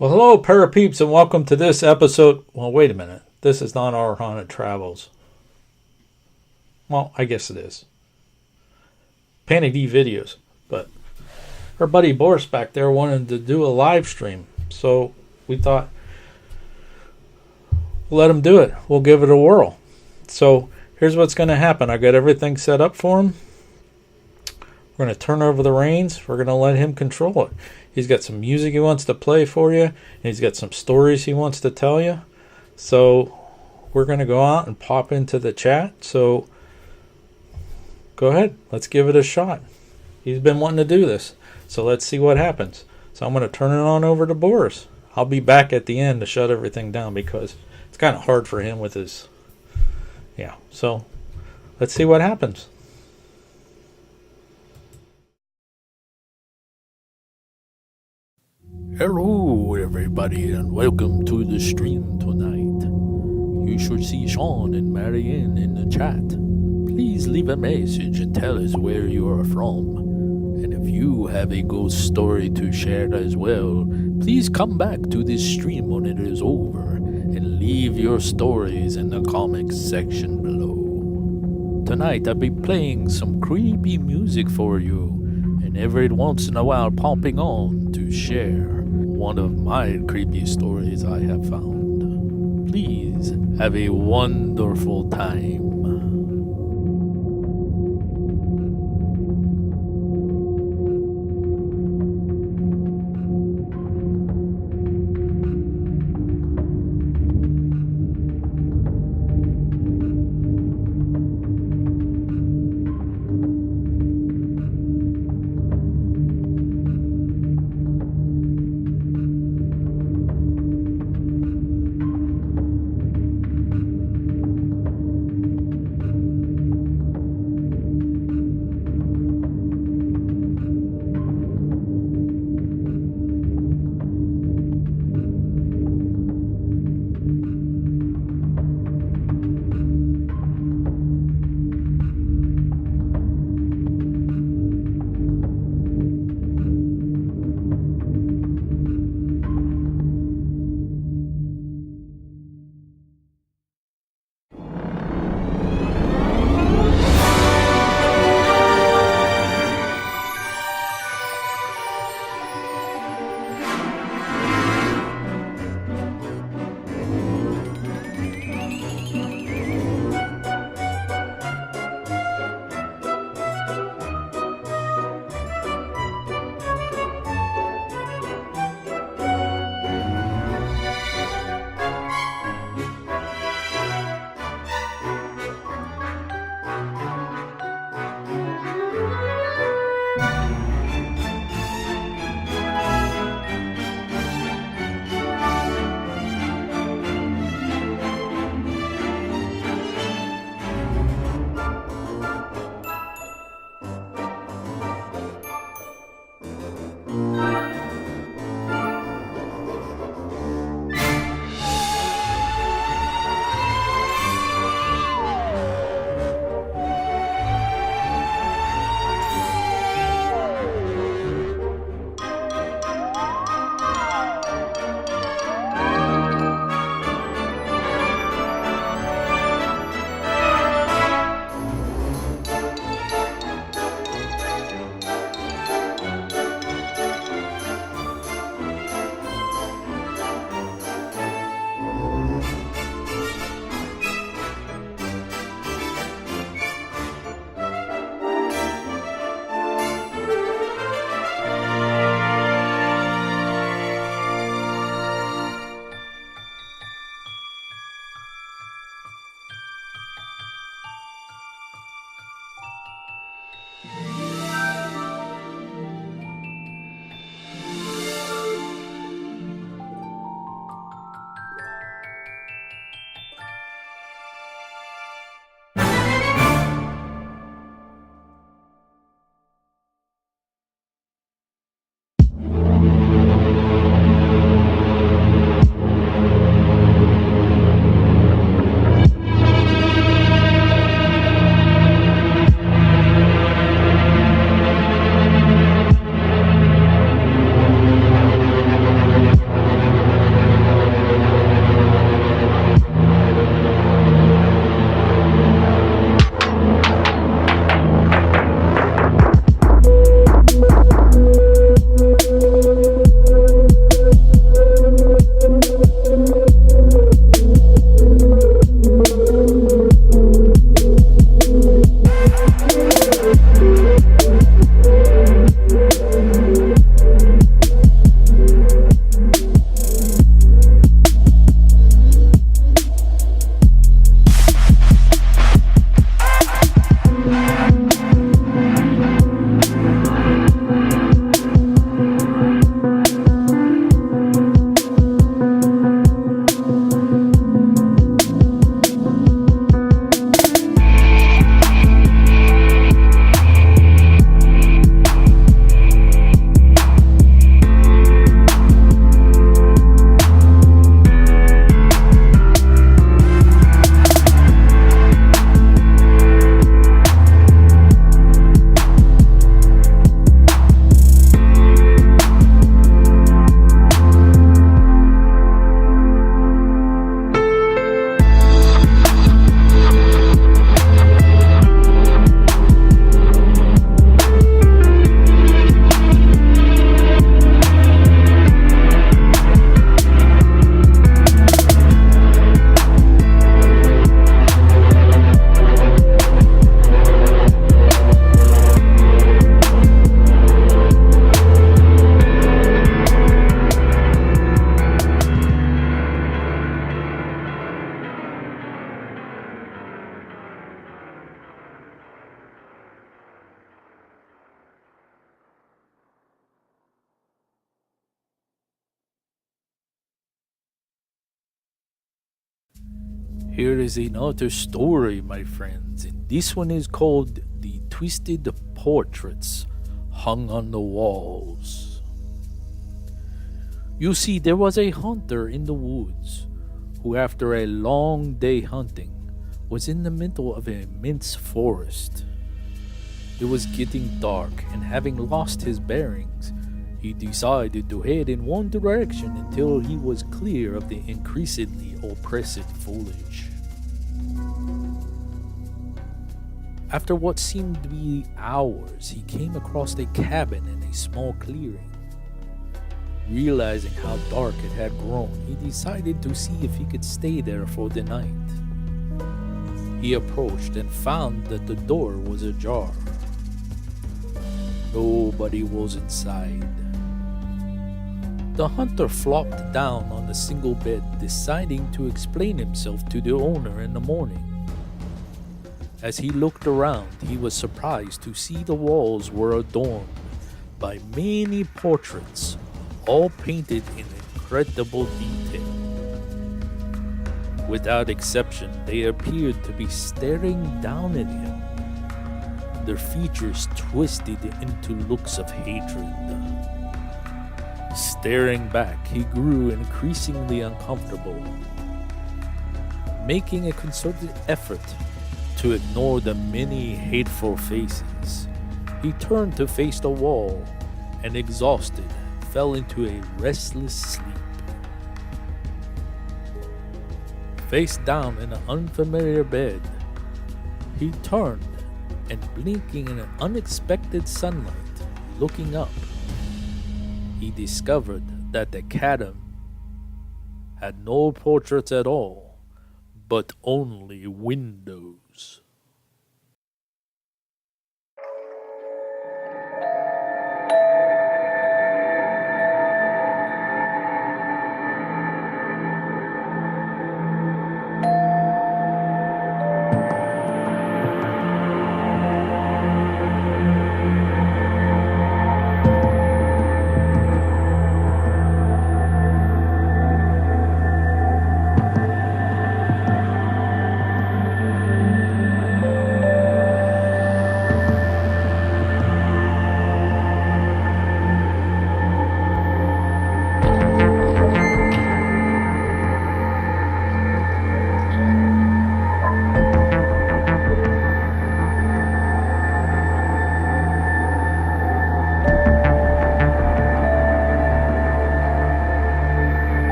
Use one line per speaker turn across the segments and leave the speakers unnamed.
Well, hello, Parapeeps, and welcome to this episode. Well, wait a minute. This is not our haunted travels. Well, I guess it is. Panic D videos. But our buddy Boris back there wanted to do a live stream. So we thought, let him do it. We'll give it a whirl. So here's what's going to happen. I got everything set up for him. We're going to turn over the reins. We're going to let him control it. He's got some music he wants to play for you. And he's got some stories he wants to tell you. So we're going to go out and pop into the chat. So go ahead. Let's give it a shot. He's been wanting to do this. So let's see what happens. So I'm going to turn it on over to Boris. I'll be back at the end to shut everything down because it's kind of hard for him with his... Yeah. So let's see what happens.
Hello, everybody, and welcome to the stream tonight. You should see Shawn and Marianne in the chat. Please leave a message and tell us where you are from. And if you have a ghost story to share as well, please come back to this stream when it is over and leave your stories in the comments section below. Tonight I'll be playing some creepy music for you, and every once in a while popping on to share one of my creepy stories I have found. Please have a wonderful time. Here is another story, my friends, and this one is called The Twisted Portraits Hung on the Walls. You see, there was a hunter in the woods who, after a long day hunting, was in the middle of an immense forest. It was getting dark, and having lost his bearings, he decided to head in one direction until he was clear of the increasingly oppressive foliage. After what seemed to be hours, he came across a cabin in a small clearing. Realizing how dark it had grown, he decided to see if he could stay there for the night. He approached and found that the door was ajar. Nobody was inside. The hunter flopped down on the single bed, deciding to explain himself to the owner in the morning. As he looked around, he was surprised to see the walls were adorned by many portraits, all painted in incredible detail. Without exception, they appeared to be staring down at him, their features twisted into looks of hatred. Staring back, he grew increasingly uncomfortable. Making a concerted effort to ignore the many hateful faces, he turned to face the wall and, exhausted, fell into a restless sleep. Face down in an unfamiliar bed, he turned and, blinking in an unexpected sunlight, looking up, he discovered that the cabin had no portraits at all, but only windows.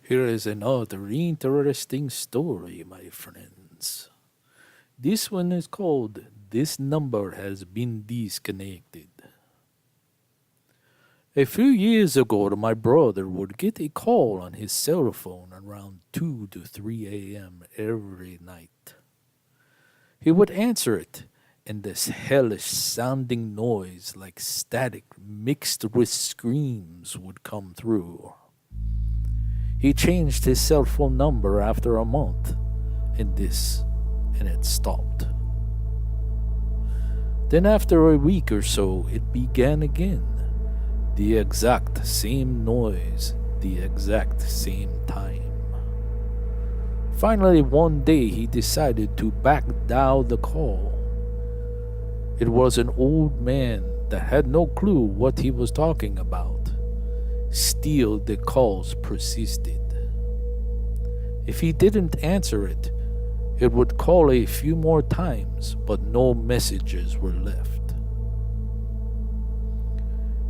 Here is another interesting story, my friends. This one is called This Number Has Been Disconnected. A few years ago, my brother would get a call on his cell phone around 2 to 3 a.m. every night. He would answer it, and this hellish sounding noise like static mixed with screams would come through. He changed his cell phone number after a month, and it stopped. Then after a week or so, it began again. The exact same noise, the exact same time. Finally, one day he decided to back dial the call. It was an old man that had no clue what he was talking about. Still, the calls persisted. If he didn't answer it, it would call a few more times, but no messages were left.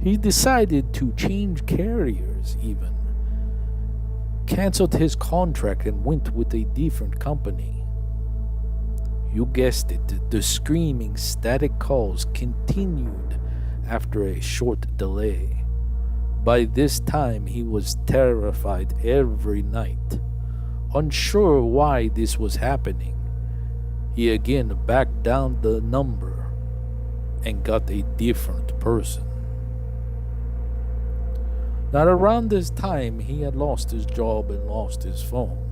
He decided to change carriers even. Canceled his contract and went with a different company. You guessed it, the screaming static calls continued after a short delay. By this time he was terrified every night. Unsure why this was happening, he again backed down the number and got a different person. Now around this time he had lost his job and lost his phone,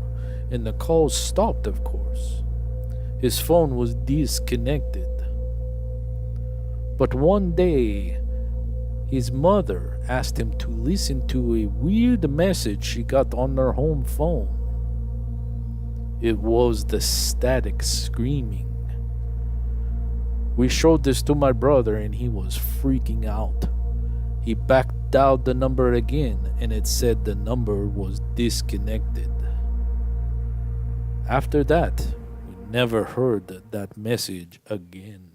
and the calls stopped, of course. His phone was disconnected. But one day his mother asked him to listen to a weird message she got on her home phone. It was the static screaming. We showed this to my brother and he was freaking out. He backed dialed the number again and it said the number was disconnected. After that, we never heard that message again.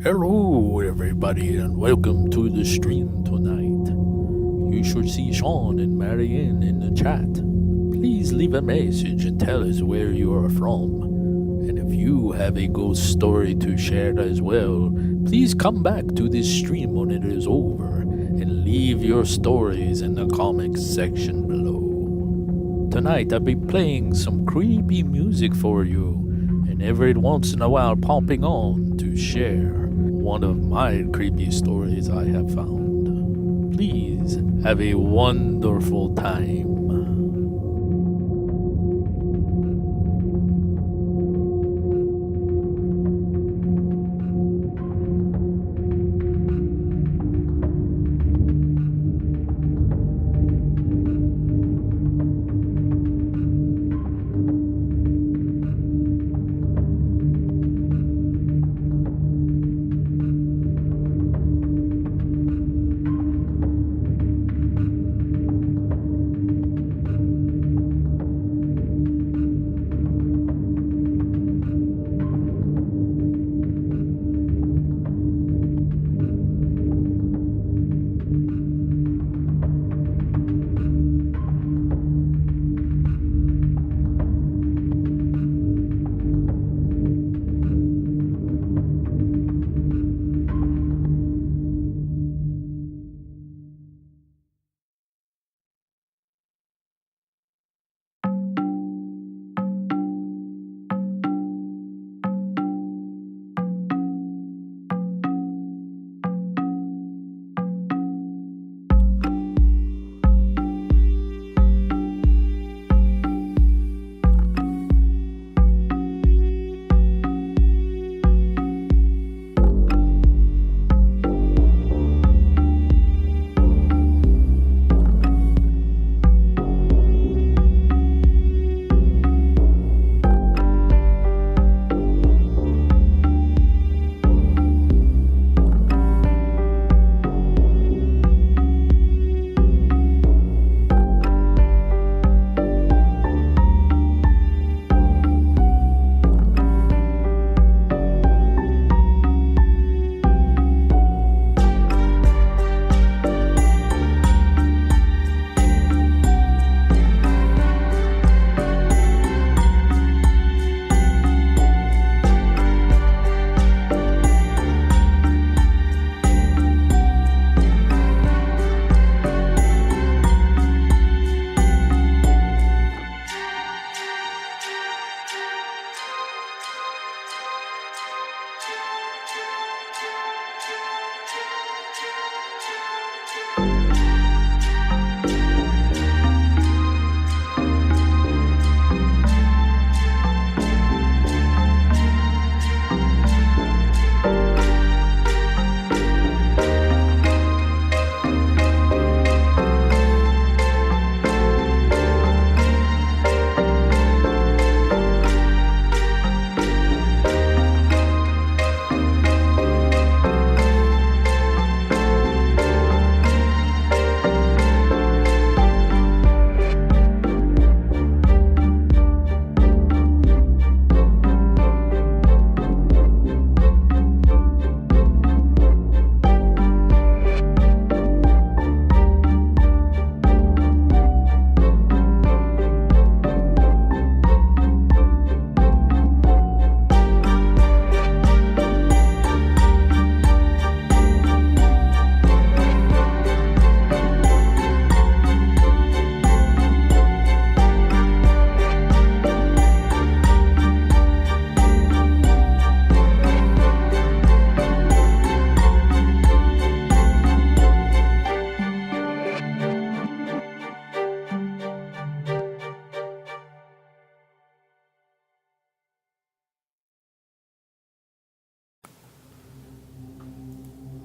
Hello, everybody, and welcome to the stream tonight. You should see Shawn and Marianne in the chat. Please leave a message and tell us where you are from. And if you have a ghost story to share as well, please come back to this stream when it is over and leave your stories in the comments section below. Tonight I'll be playing some creepy music for you, and every once in a while popping on to share one of my creepy stories I have found. Please have a wonderful time.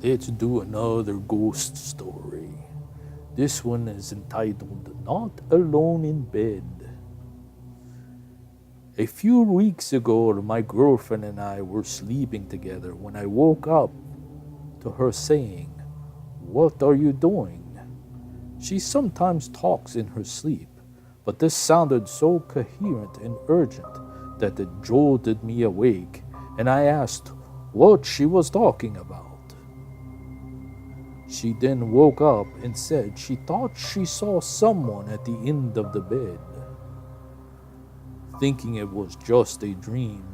Let's do another ghost story. This one is entitled Not Alone in Bed. A few weeks ago, my girlfriend and I were sleeping together when I woke up to her saying, "What are you doing?" She sometimes talks in her sleep, but this sounded so coherent and urgent that it jolted me awake, and I asked, what she was talking about. She then woke up and said she thought she saw someone at the end of the bed. Thinking it was just a dream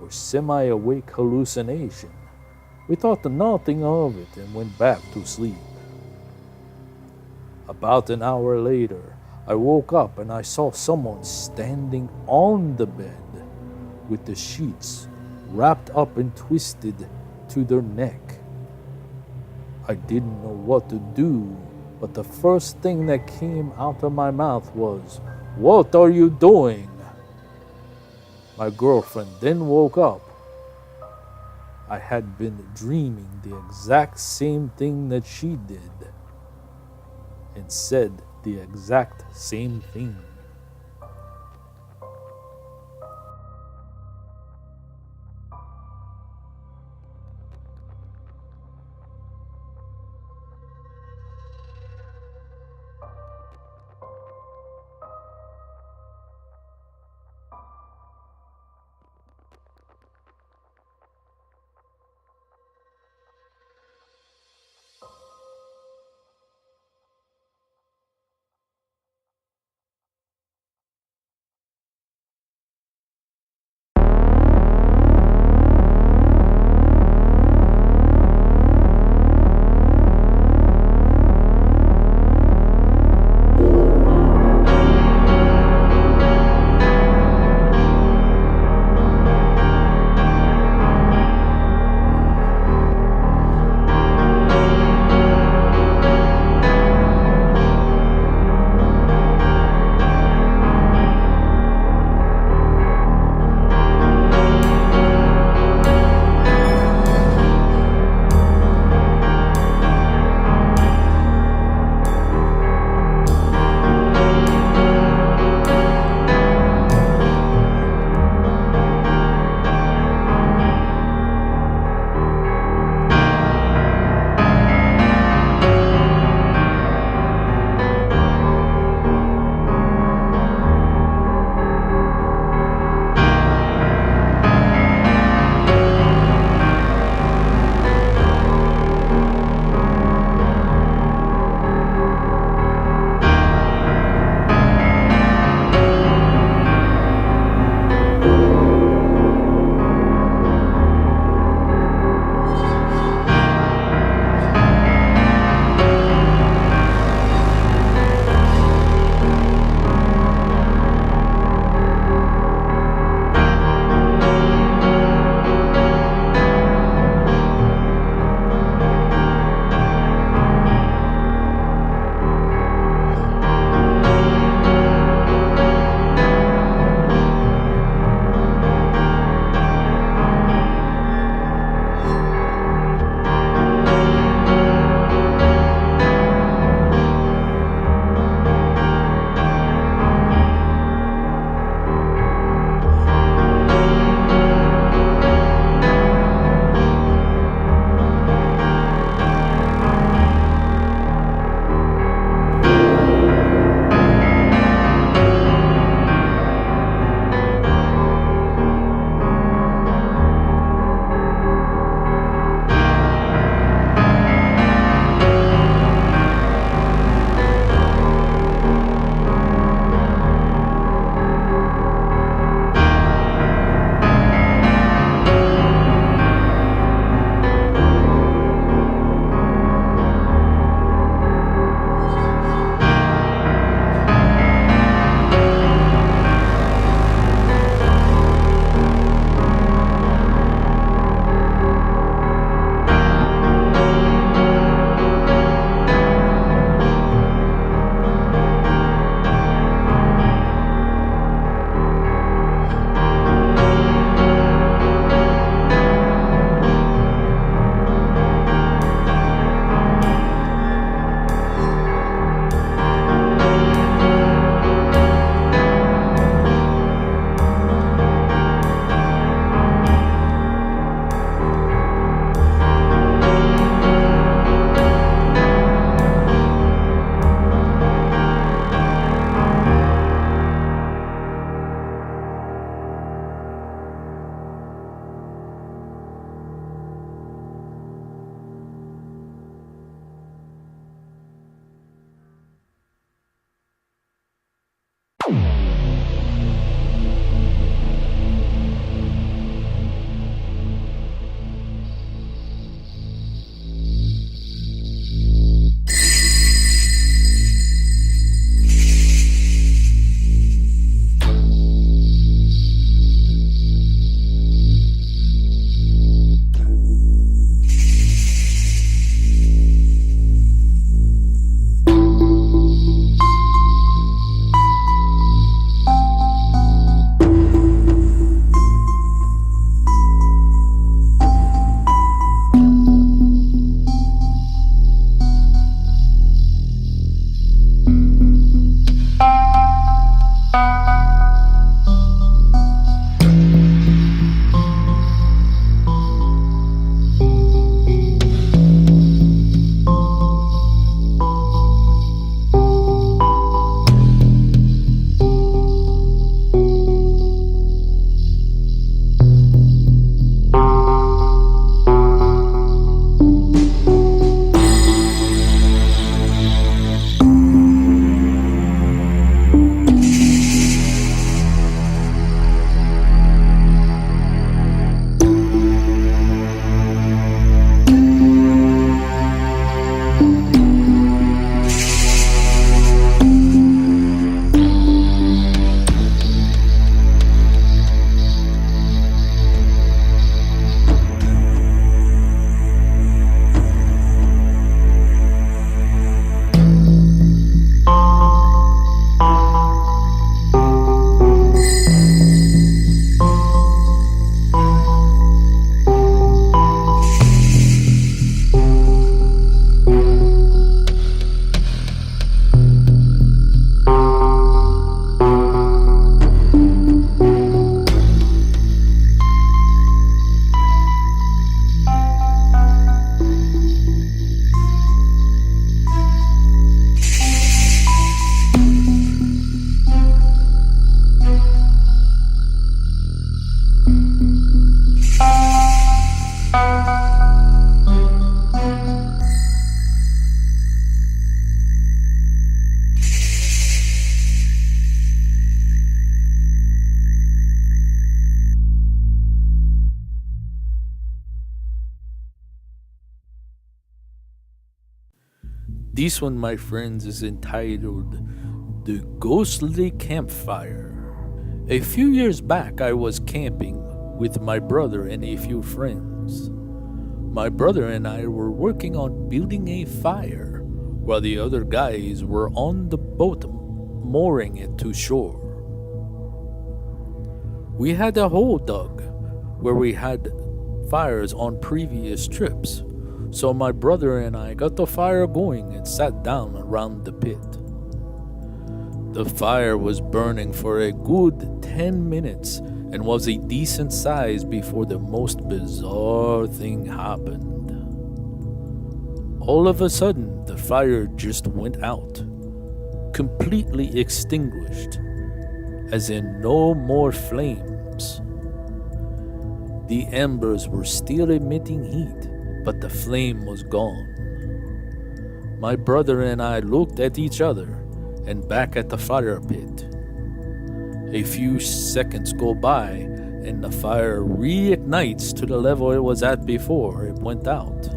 or semi awake hallucination, we thought nothing of it and went back to sleep. About an hour later, I woke up and I saw someone standing on the bed with the sheets wrapped up and twisted to their neck. I didn't know what to do, but the first thing that came out of my mouth was, "What are you doing?" My girlfriend then woke up. I had been dreaming the exact same thing that she did and said the exact same thing. This one, my friends, is entitled The Ghostly Campfire. A few years back, I was camping with my brother and a few friends. My brother and I were working on building a fire, while the other guys were on the boat mooring it to shore. We had a hole dug where we had fires on previous trips, so my brother and I got the fire going and sat down around the pit. The fire was burning for a good 10 minutes and was a decent size before the most bizarre thing happened. All of a sudden, the fire just went out, completely extinguished, as in no more flames. The embers were still emitting heat, but the flame was gone. My brother and I looked at each other and back at the fire pit. A few seconds go by and the fire reignites to the level it was at before it went out.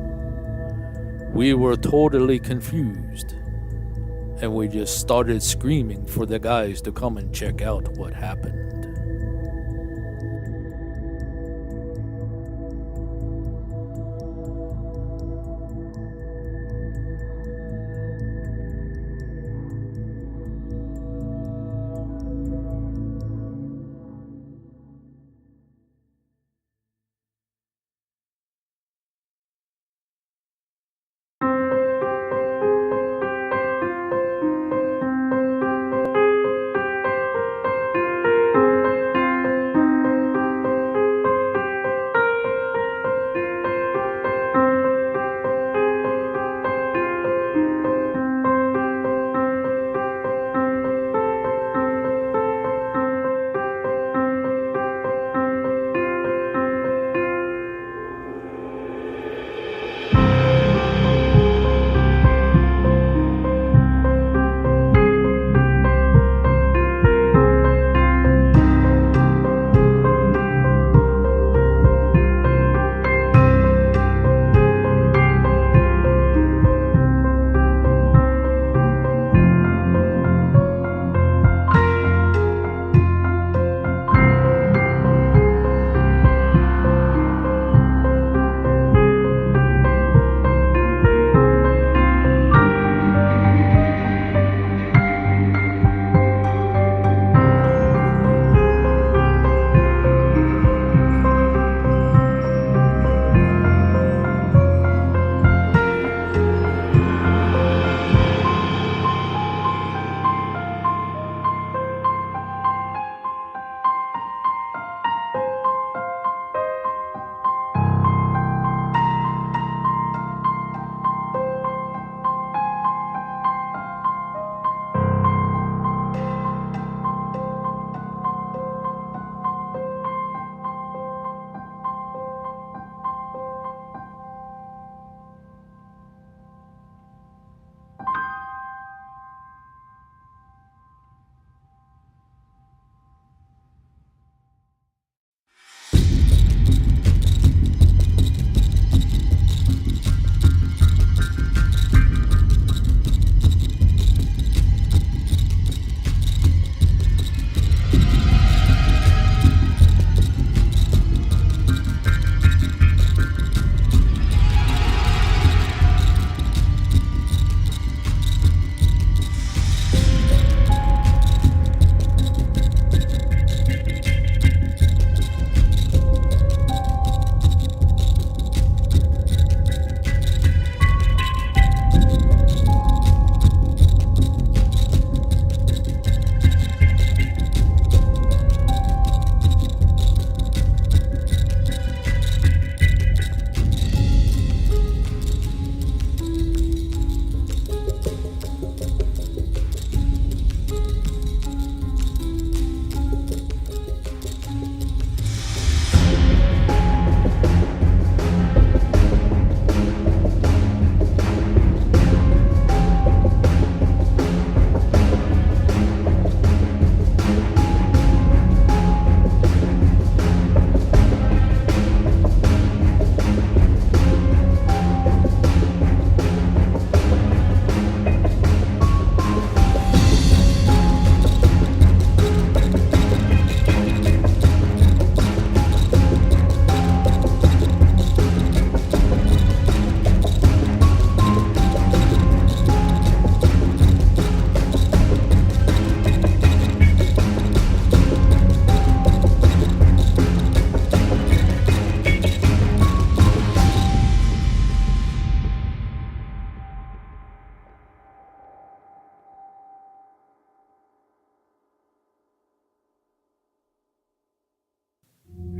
We were totally confused, and we just started screaming for the guys to come and check out what happened.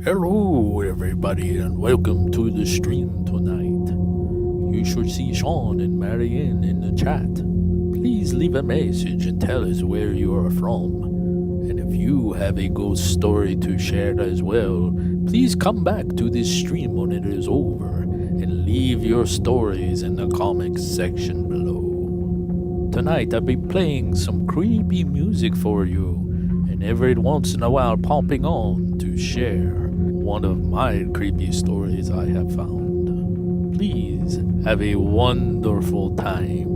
Hello, everybody, and welcome to the stream tonight. You should see Shawn and Marianne in the chat. Please leave a message and tell us where you are from. And if you have a ghost story to share as well, please come back to this stream when it is over and leave your stories in the comments section below. Tonight I'll be playing some creepy music for you, and every once in a while popping on to share one of my creepy stories I have found. Please have a wonderful time.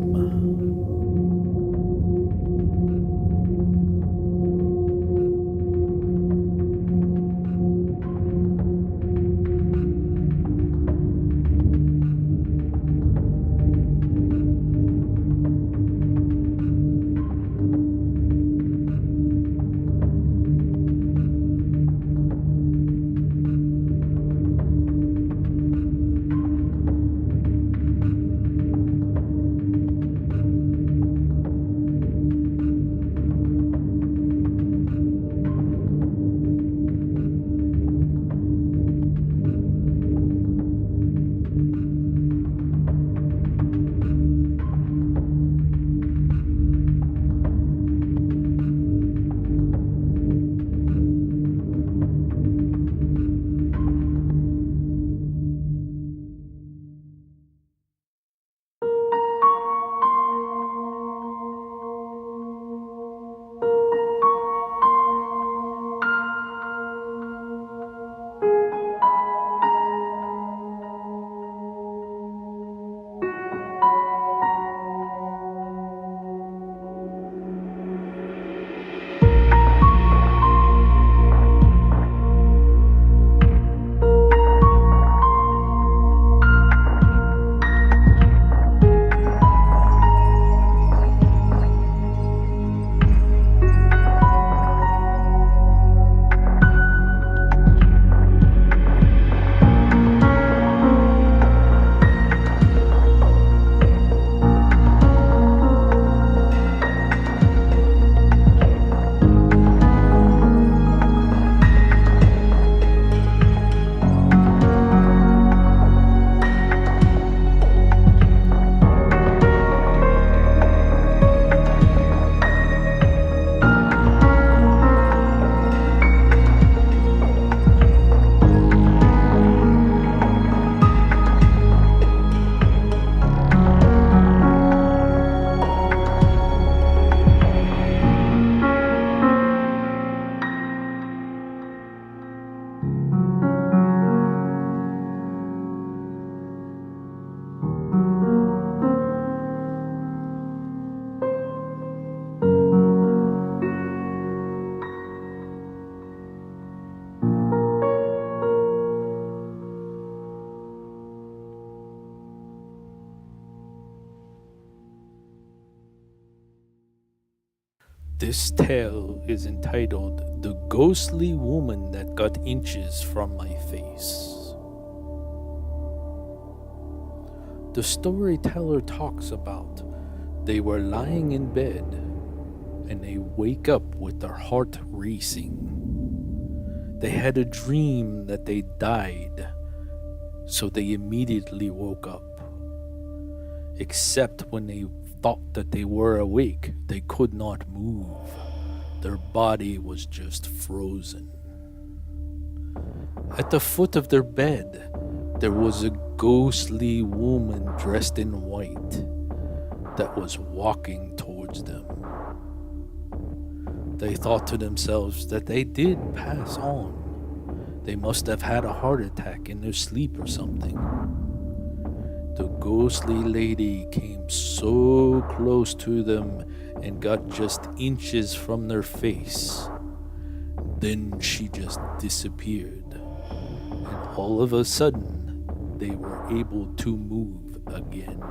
This tale is entitled The Ghostly Woman That Got Inches from My Face. The storyteller talks about they were lying in bed and they wake up with their heart racing. They had a dream that they died, so they immediately woke up. Except when they thought that they were awake, they could not move. Their body was just frozen. At the foot of their bed, there was a ghostly woman dressed in white that was walking towards them. They thought to themselves that they did pass on. They must have had a heart attack in their sleep or something. The ghostly lady came so close to them and got just inches from their face. Then she just disappeared. And all of a sudden, they were able to move again.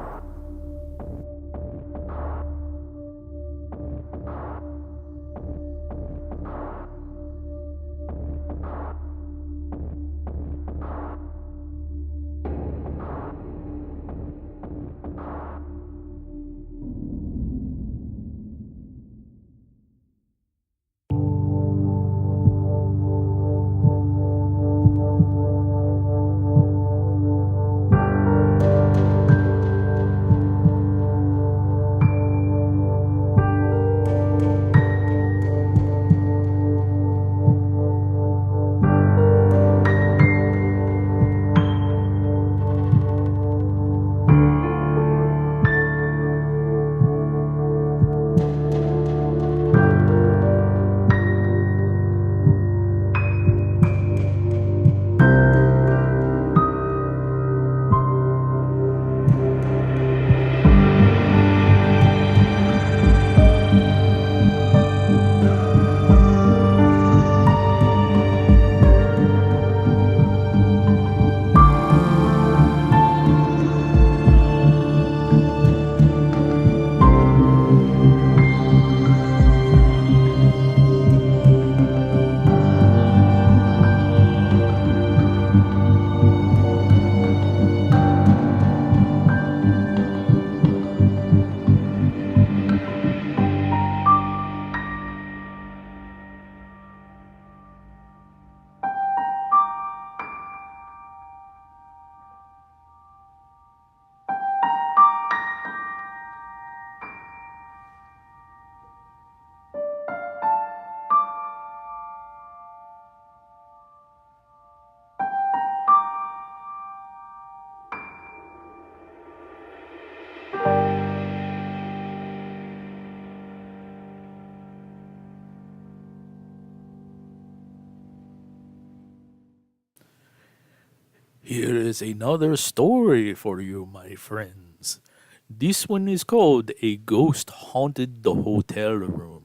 Here is another story for you, my friends. This one is called A Ghost Haunted the Hotel Room.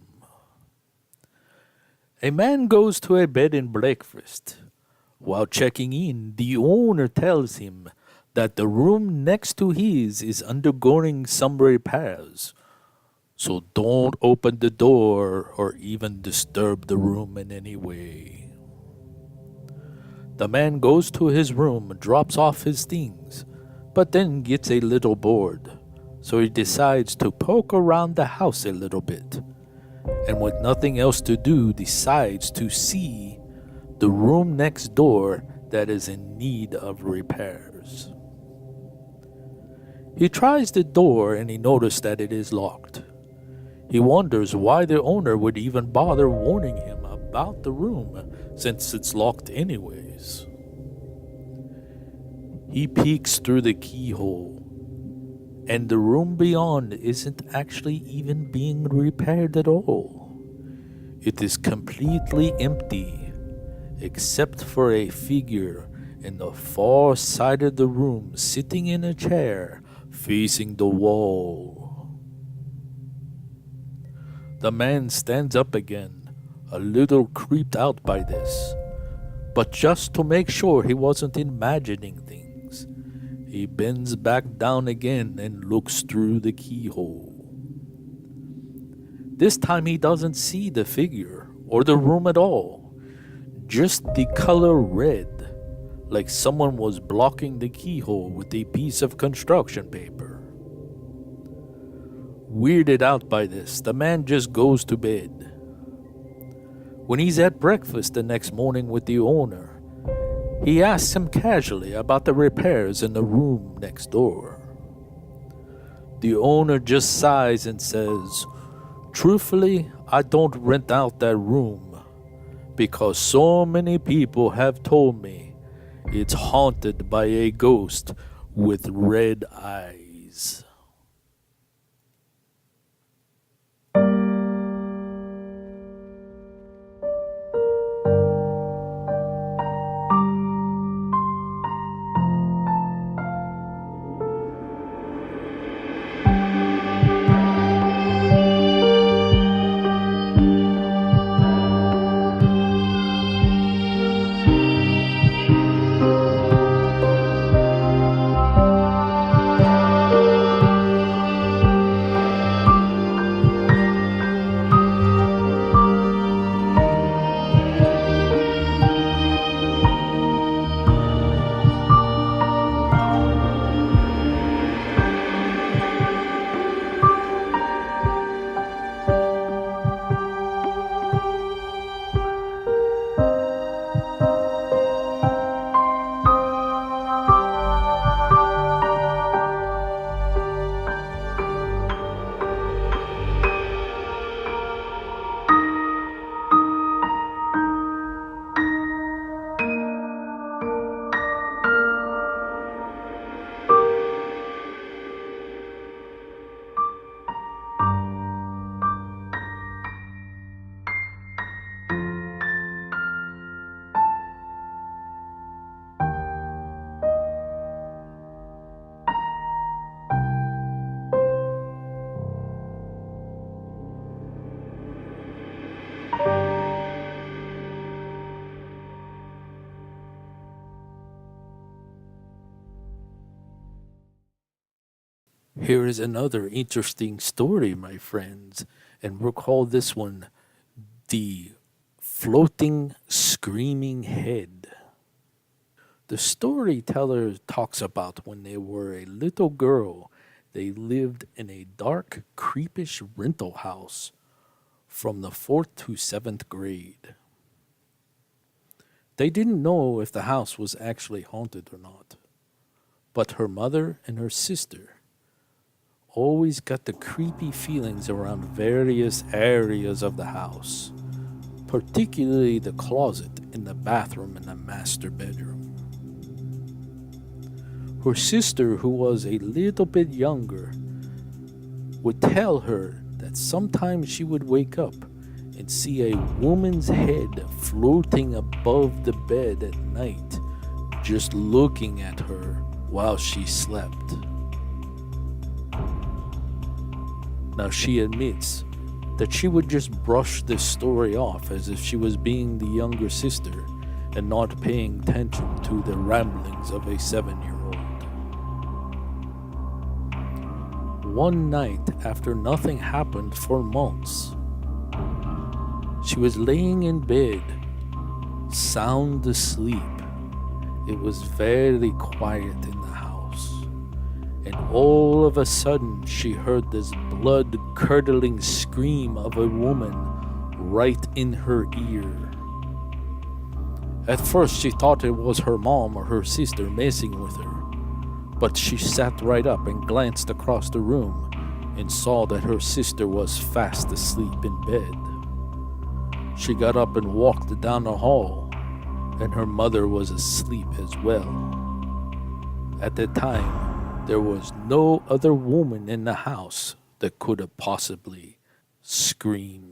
A man goes to a bed and breakfast. While checking in, the owner tells him that the room next to his is undergoing some repairs. So don't open the door or even disturb the room in any way. The man goes to his room, drops off his things, but then gets a little bored. So he decides to poke around the house a little bit. And with nothing else to do, decides to see the room next door that is in need of repairs. He tries the door and he notices that it is locked. He wonders why the owner would even bother warning him about the room since it's locked anyways. He peeks through the keyhole, and the room beyond isn't actually even being repaired at all. It is completely empty, except for a figure in the far side of the room sitting in a chair facing the wall. The man stands up again, a little creeped out by this, but just to make sure he wasn't imagining things, he bends back down again and looks through the keyhole. This time he doesn't see the figure or the room at all, just the color red, like someone was blocking the keyhole with a piece of construction paper. Weirded out by this, the man just goes to bed. When he's at breakfast the next morning with the owner, he asks him casually about the repairs in the room next door. The owner just sighs and says, "Truthfully, I don't rent out that room because so many people have told me it's haunted by a ghost with red eyes." Here is another interesting story, my friends, and we'll call this one The Floating Screaming Head. The storyteller talks about when they were a little girl, they lived in a dark, creepish rental house from the 4th to 7th grade. They didn't know if the house was actually haunted or not, but her mother and her sister always got the creepy feelings around various areas of the house, particularly the closet in the bathroom and the master bedroom. Her sister, who was a little bit younger, would tell her that sometimes she would wake up and see a woman's head floating above the bed at night just looking at her while she slept. Now, she admits that she would just brush this story off as if she was being the younger sister and not paying attention to the ramblings of a 7-year-old. One night, after nothing happened for months, she was laying in bed, sound asleep. It was very quiet in the house, and all of a sudden she heard this blood-curdling scream of a woman right in her ear. At first she thought it was her mom or her sister messing with her, but she sat right up and glanced across the room and saw that her sister was fast asleep in bed. She got up and walked down the hall, and her mother was asleep as well. At the time, there was no other woman in the house that could have possibly screamed.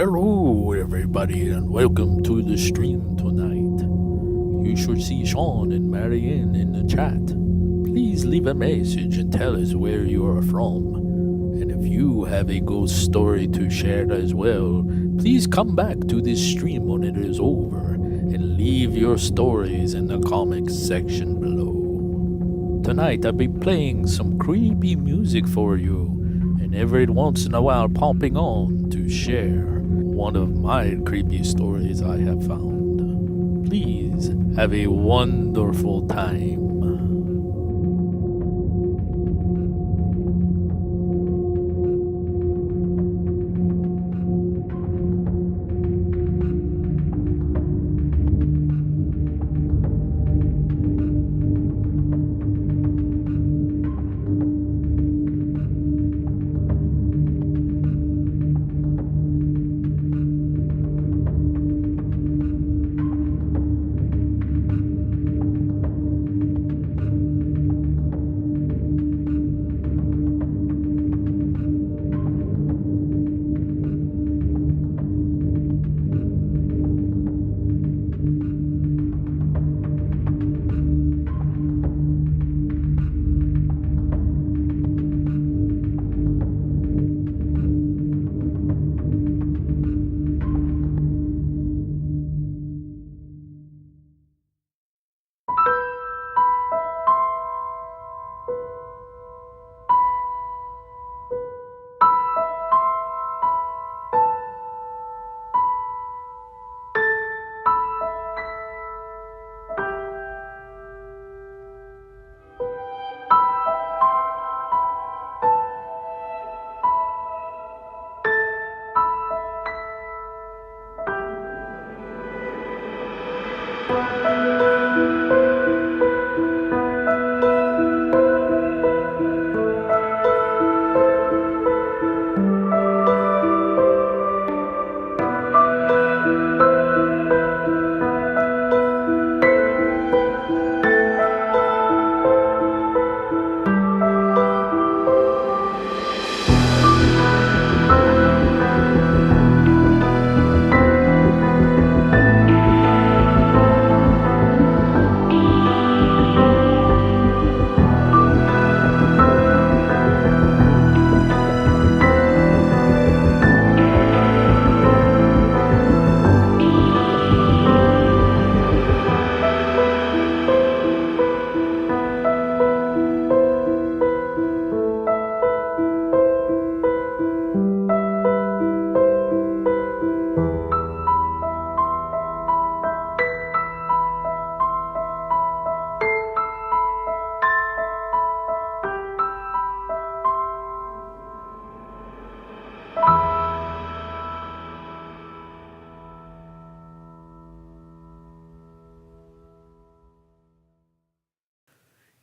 Hello, everybody, and welcome to the stream tonight. You should see Shawn and Marianne in the chat. Please leave a message and tell us where you are from. And if you have a ghost story to share as well, please come back to this stream when it is over and leave your stories in the comments section below. Tonight I'll be playing some creepy music for you, and every once in a while popping on to share one of my creepy stories I have found. Please have a wonderful time.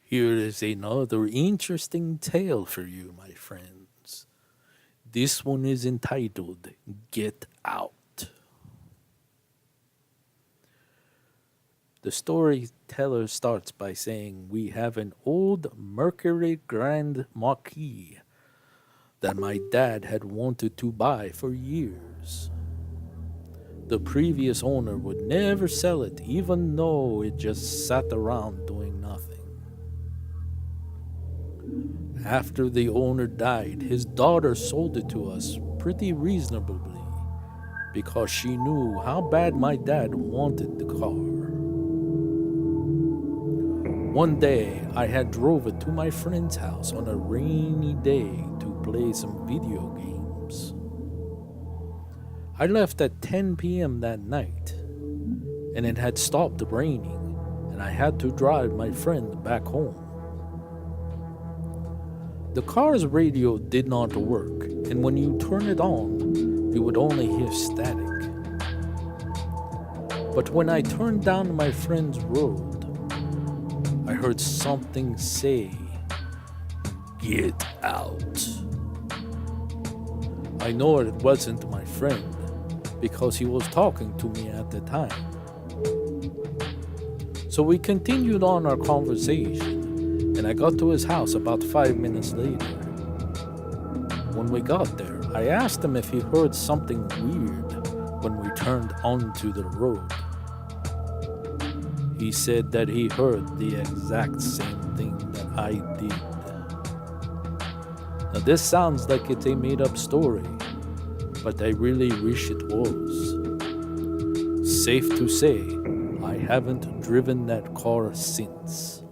Here is another interesting tale for you, my friends. This one is entitled Get Out. The storyteller starts by saying, "We have an old Mercury Grand Marquis that my dad had wanted to buy for years. The previous owner would never sell it, even though it just sat around doing nothing. After the owner died, his daughter sold it to us pretty reasonably because she knew how bad my dad wanted the car. One day, I had drove it to my friend's house on a rainy day to play some video games. I left at 10 p.m. that night, and it had stopped raining, and I had to drive my friend back home. The car's radio did not work, and when you turn it on, you would only hear static. But when I turned down my friend's road, I heard something say, 'Get out.' I know it wasn't my friend because he was talking to me at the time. So we continued on our conversation, and I got to his house about 5 minutes later. When we got there, I asked him if he heard something weird when we turned onto the road. He said that he heard the exact same thing that I did. Now, this sounds like it's a made up story, but I really wish it was. Safe to say, I haven't driven that car since.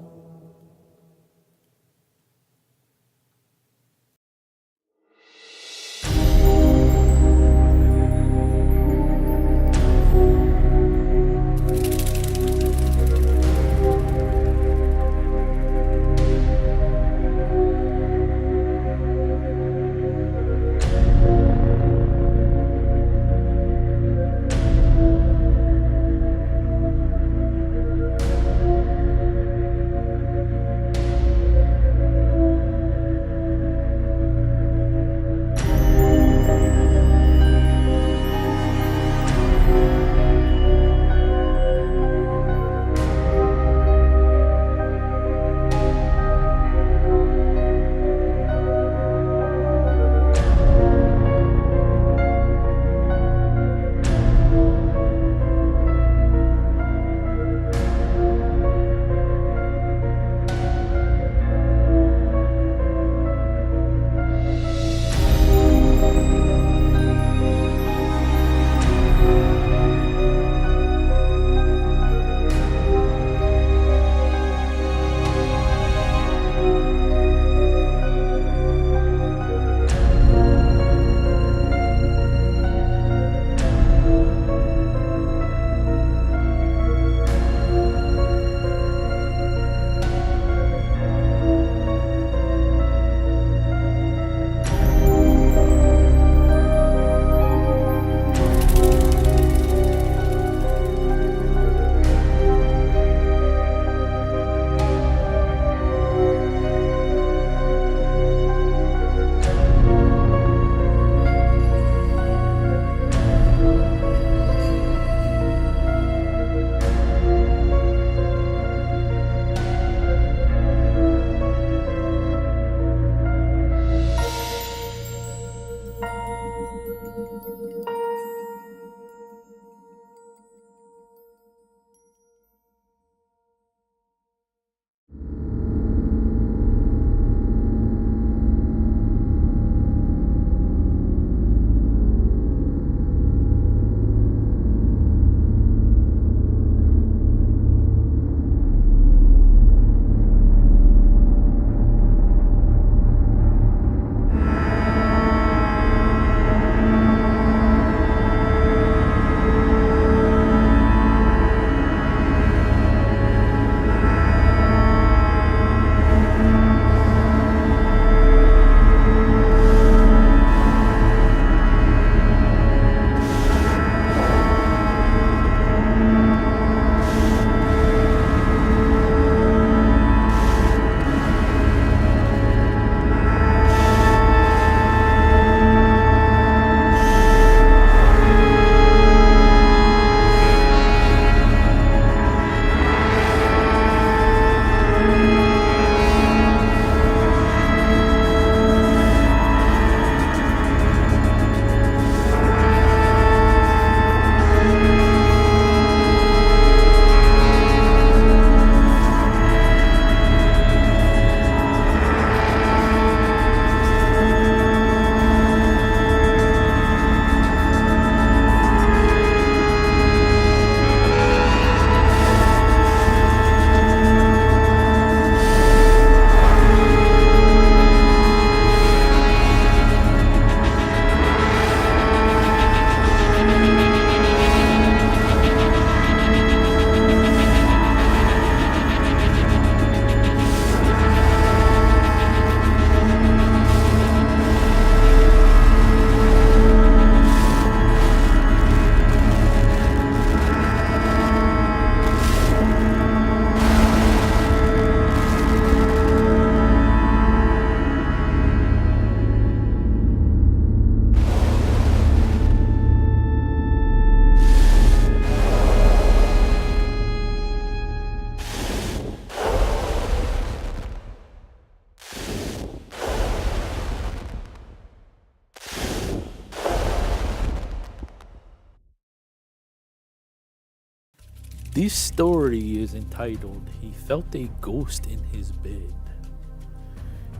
This story is entitled He Felt a Ghost in His Bed.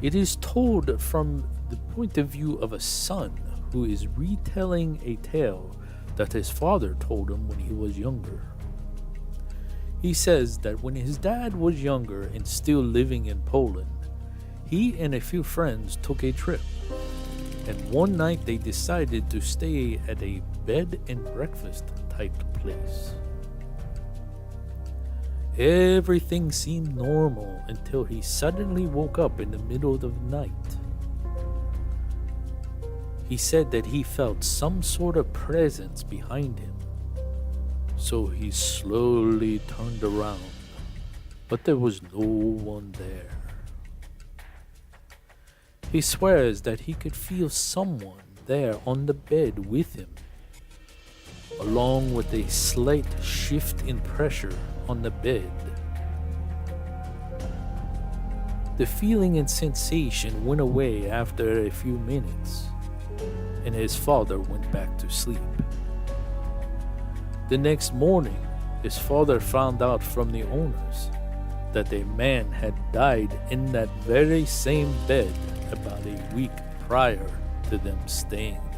It is told from the point of view of a son who is retelling a tale that his father told him when he was younger. He says that when his dad was younger and still living in Poland, he and a few friends took a trip. And one night they decided to stay at a bed and breakfast type place. Everything seemed normal until he suddenly woke up in the middle of the night. He said that he felt some sort of presence behind him. So he slowly turned around, but there was no one there. He swears that he could feel someone there on the bed with him, along with a slight shift in pressure on the bed. The feeling and sensation went away after a few minutes, and his father went back to sleep. The next morning, his father found out from the owners that a man had died in that very same bed about a week prior to them staying there.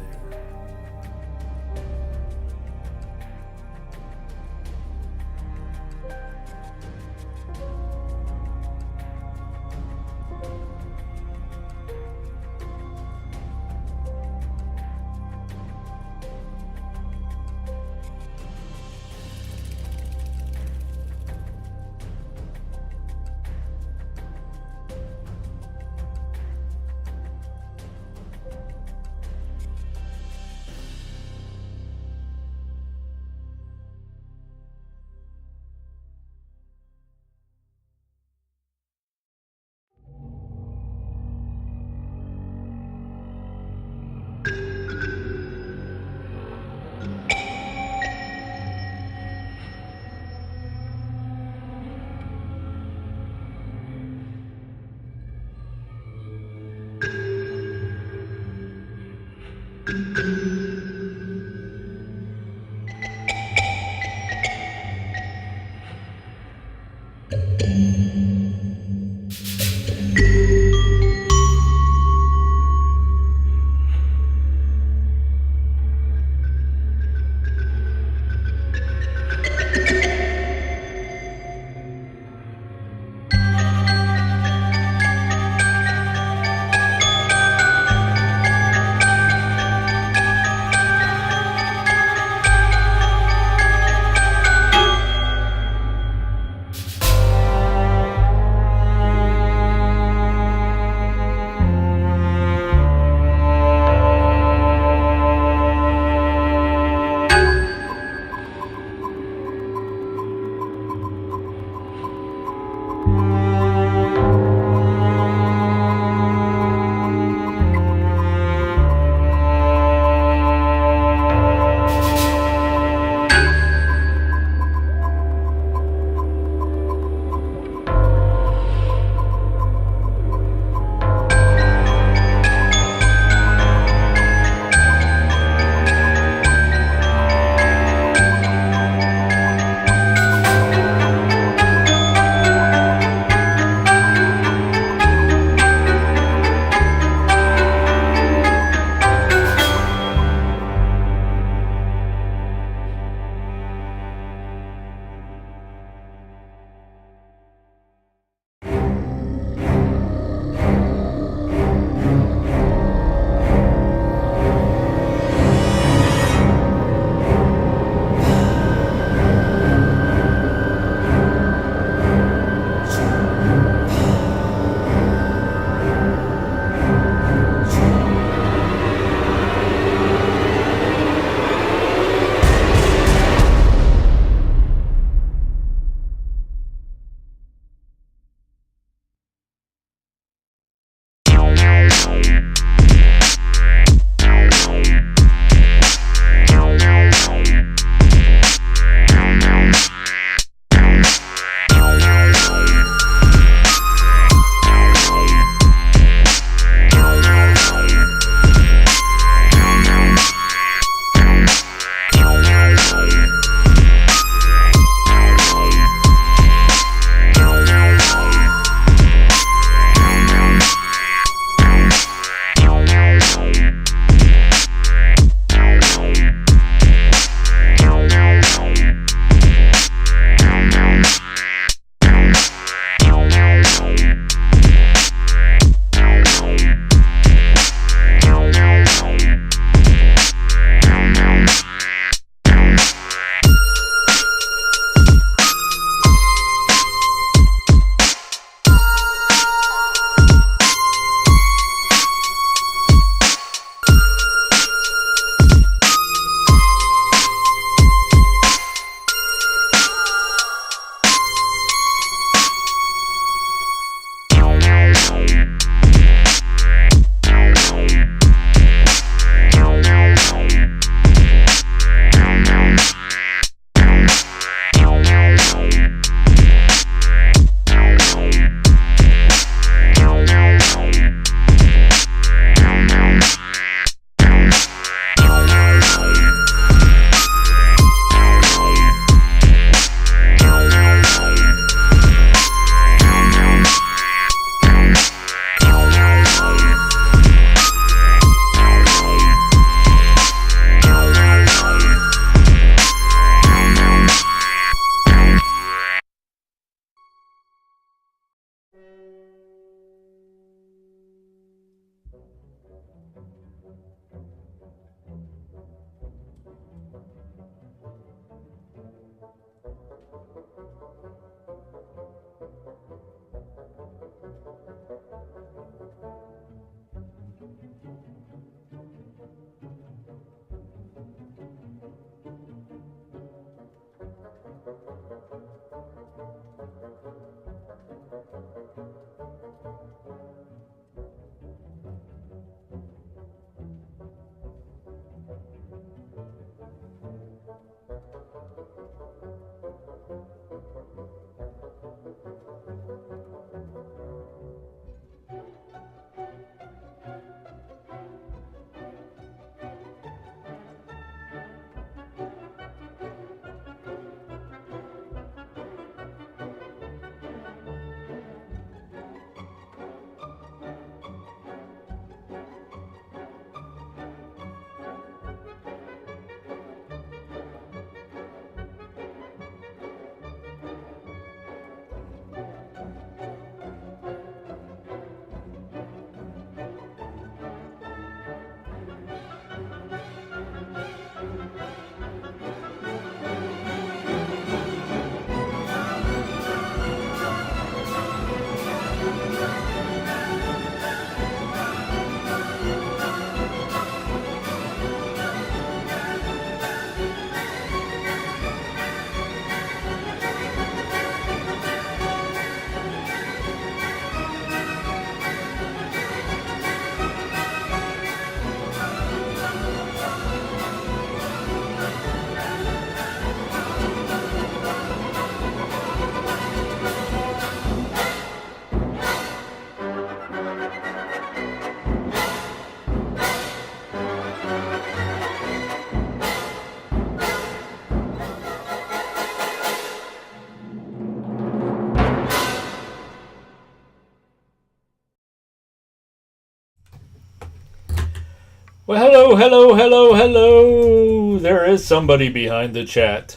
Well, hello, hello, hello, hello. There is somebody behind the chat.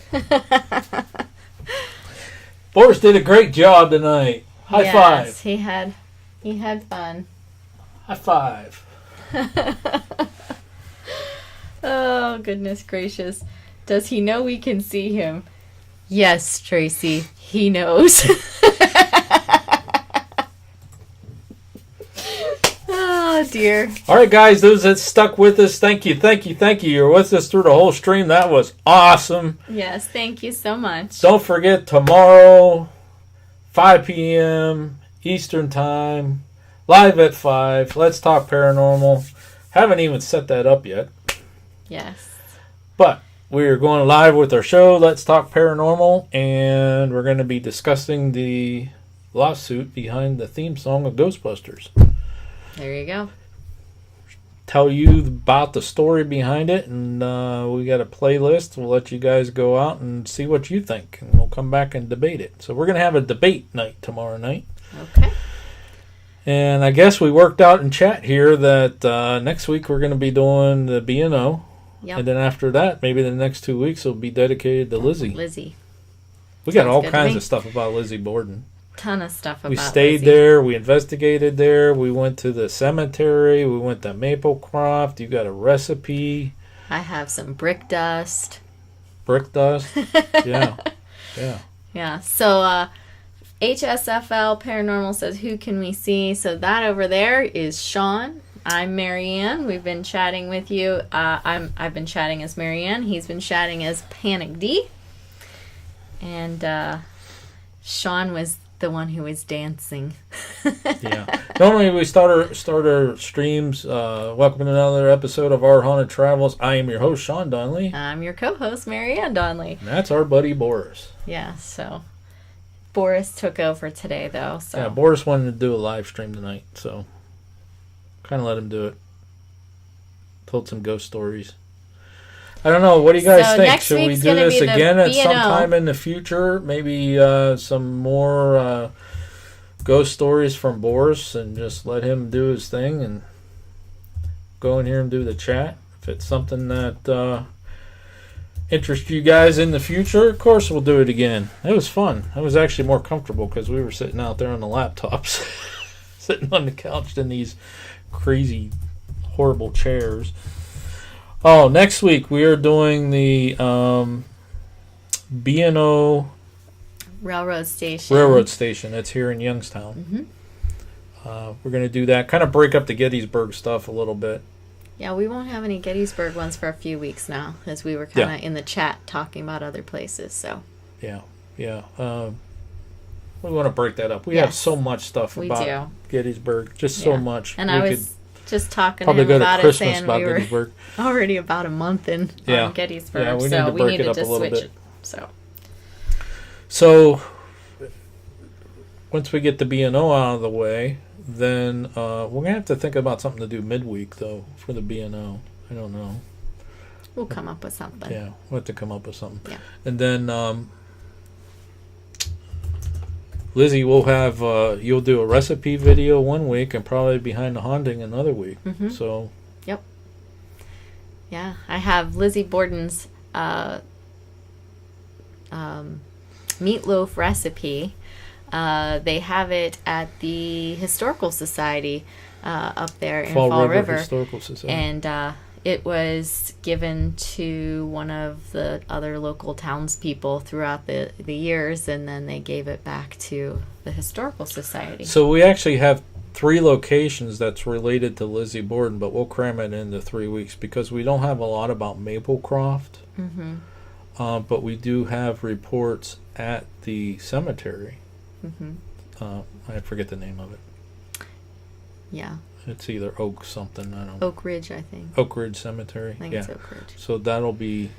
Boris did a great job tonight. High five.
Yes, he had fun.
High five.
Oh, goodness gracious. Does he know we can see him? Yes, Tracy, he knows. Oh, dear.
All right, guys, those that stuck with us, thank you, thank you, thank you. You're with us through the whole stream. That was awesome.
Yes, thank you so much.
Don't forget, tomorrow, 5 p.m. Eastern Time, live at 5. Let's Talk Paranormal. Haven't even set that up yet.
Yes.
But we're going live with our show, Let's Talk Paranormal, and we're going to be discussing the lawsuit behind the theme song of Ghostbusters.
There you go.
Tell you about the story behind it, and we got a playlist. We'll let you guys go out and see what you think, and we'll come back and debate it. So we're going to have a debate night tomorrow night.
Okay.
And I guess we worked out in chat here that next week we're going to be doing the B&O.
Yep.
And then after that, maybe the next 2 weeks will be dedicated to Lizzie.
Lizzie.
We got
Sounds
all
good to
kinds
me.
of stuff about Lizzie Borden.
Ton of stuff about
We stayed
Lizzie.
there. We investigated there. We went to the cemetery. We went to Maplecroft. You got a recipe.
I have some brick dust.
Brick dust. Yeah. Yeah.
Yeah. So, HSFL Paranormal says, who can we see? So that over there is Shawn. I'm Marianne. We've been chatting with you. I've been chatting as Marianne. He's been chatting as Panic D. And Shawn was the one who was dancing.
Yeah. Normally we start our streams. Welcome to another episode of Our Haunted Travels. I am your host, Shawn Donnelly.
I'm your co-host, Marianne Donnelly.
And that's our buddy Boris.
Yeah, so Boris took over today, though. So
Yeah, Boris wanted to do a live stream tonight, so kind of let him do it. Told some ghost stories. I don't know. What do you guys
So
think?
next
Should we
week's
do
gonna
this
be the
again at
B&O.
some time in the future? Maybe some more ghost stories from Boris and just let him do his thing and go in here and do the chat. If it's something that interests you guys in the future, of course we'll do it again. It was fun. It was actually more comfortable because we were sitting out there on the laptops, sitting on the couch in these crazy, horrible chairs. Oh, next week we are doing the B&O
Railroad Station.
Railroad Station. That's here in Youngstown.
Mm-hmm.
We're going to do that. Kind of break up the Gettysburg stuff a little bit.
Yeah, we won't have any Gettysburg ones for a few weeks now, as we were kind of in the chat talking about other places. So
Yeah. we want to break that up. We
Yes.
have so much stuff
We
about
do.
Gettysburg, just so
Yeah.
much.
And
we
I
could
was just talking to
probably
him
go to
about it,
Christmas
saying
about
we were
Gettysburg.
already about a month in
Yeah.
on Gettysburg,
Yeah, we need
so
to
we
break it
needed
up
to
a little
switch
bit.
it. So
So once we get the B&O out of the way, then we're gonna have to think about something to do midweek though for the B&O. I don't know.
we'll come up with something.
Yeah, we'll have to come up with something.
Yeah.
And then Lizzie will have you'll do a recipe video one week and probably behind the haunting another week.
Mhm.
So
Yeah, I have Lizzie Borden's meatloaf recipe. They have it at the Historical Society up there in Fall River.
Historical Society.
And it was given to one of the other local townspeople throughout the years, and then they gave it back to the Historical Society.
So we actually have 3 locations that's related to Lizzie Borden, but we'll cram it into 3 weeks because we don't have a lot about Maplecroft.
Mm-hmm.
But we do have reports at the cemetery.
Mm-hmm.
I forget the name of it.
Yeah.
It's either Oak something. I don't know.
Oak Ridge, I think.
Oak Ridge Cemetery.
I think
Yeah.
it's Oak Ridge.
So that'll be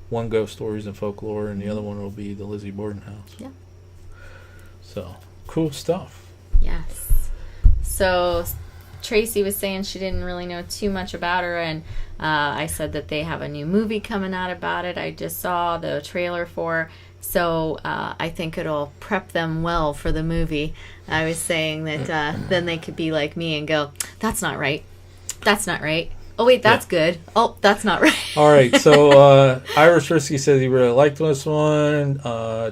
one Ghost Stories and Folklore, and the other one will be the Lizzie Borden House.
Yeah.
So cool stuff.
Yes. So Tracy was saying she didn't really know too much about her, and I said that they have a new movie coming out about it. I just saw the trailer for. So I think it'll prep them well for the movie. I was saying that then they could be like me and go, "That's not right. That's not right. Oh wait, that's good. Oh, that's not right."
All right. So Irish Risky says he really liked this one.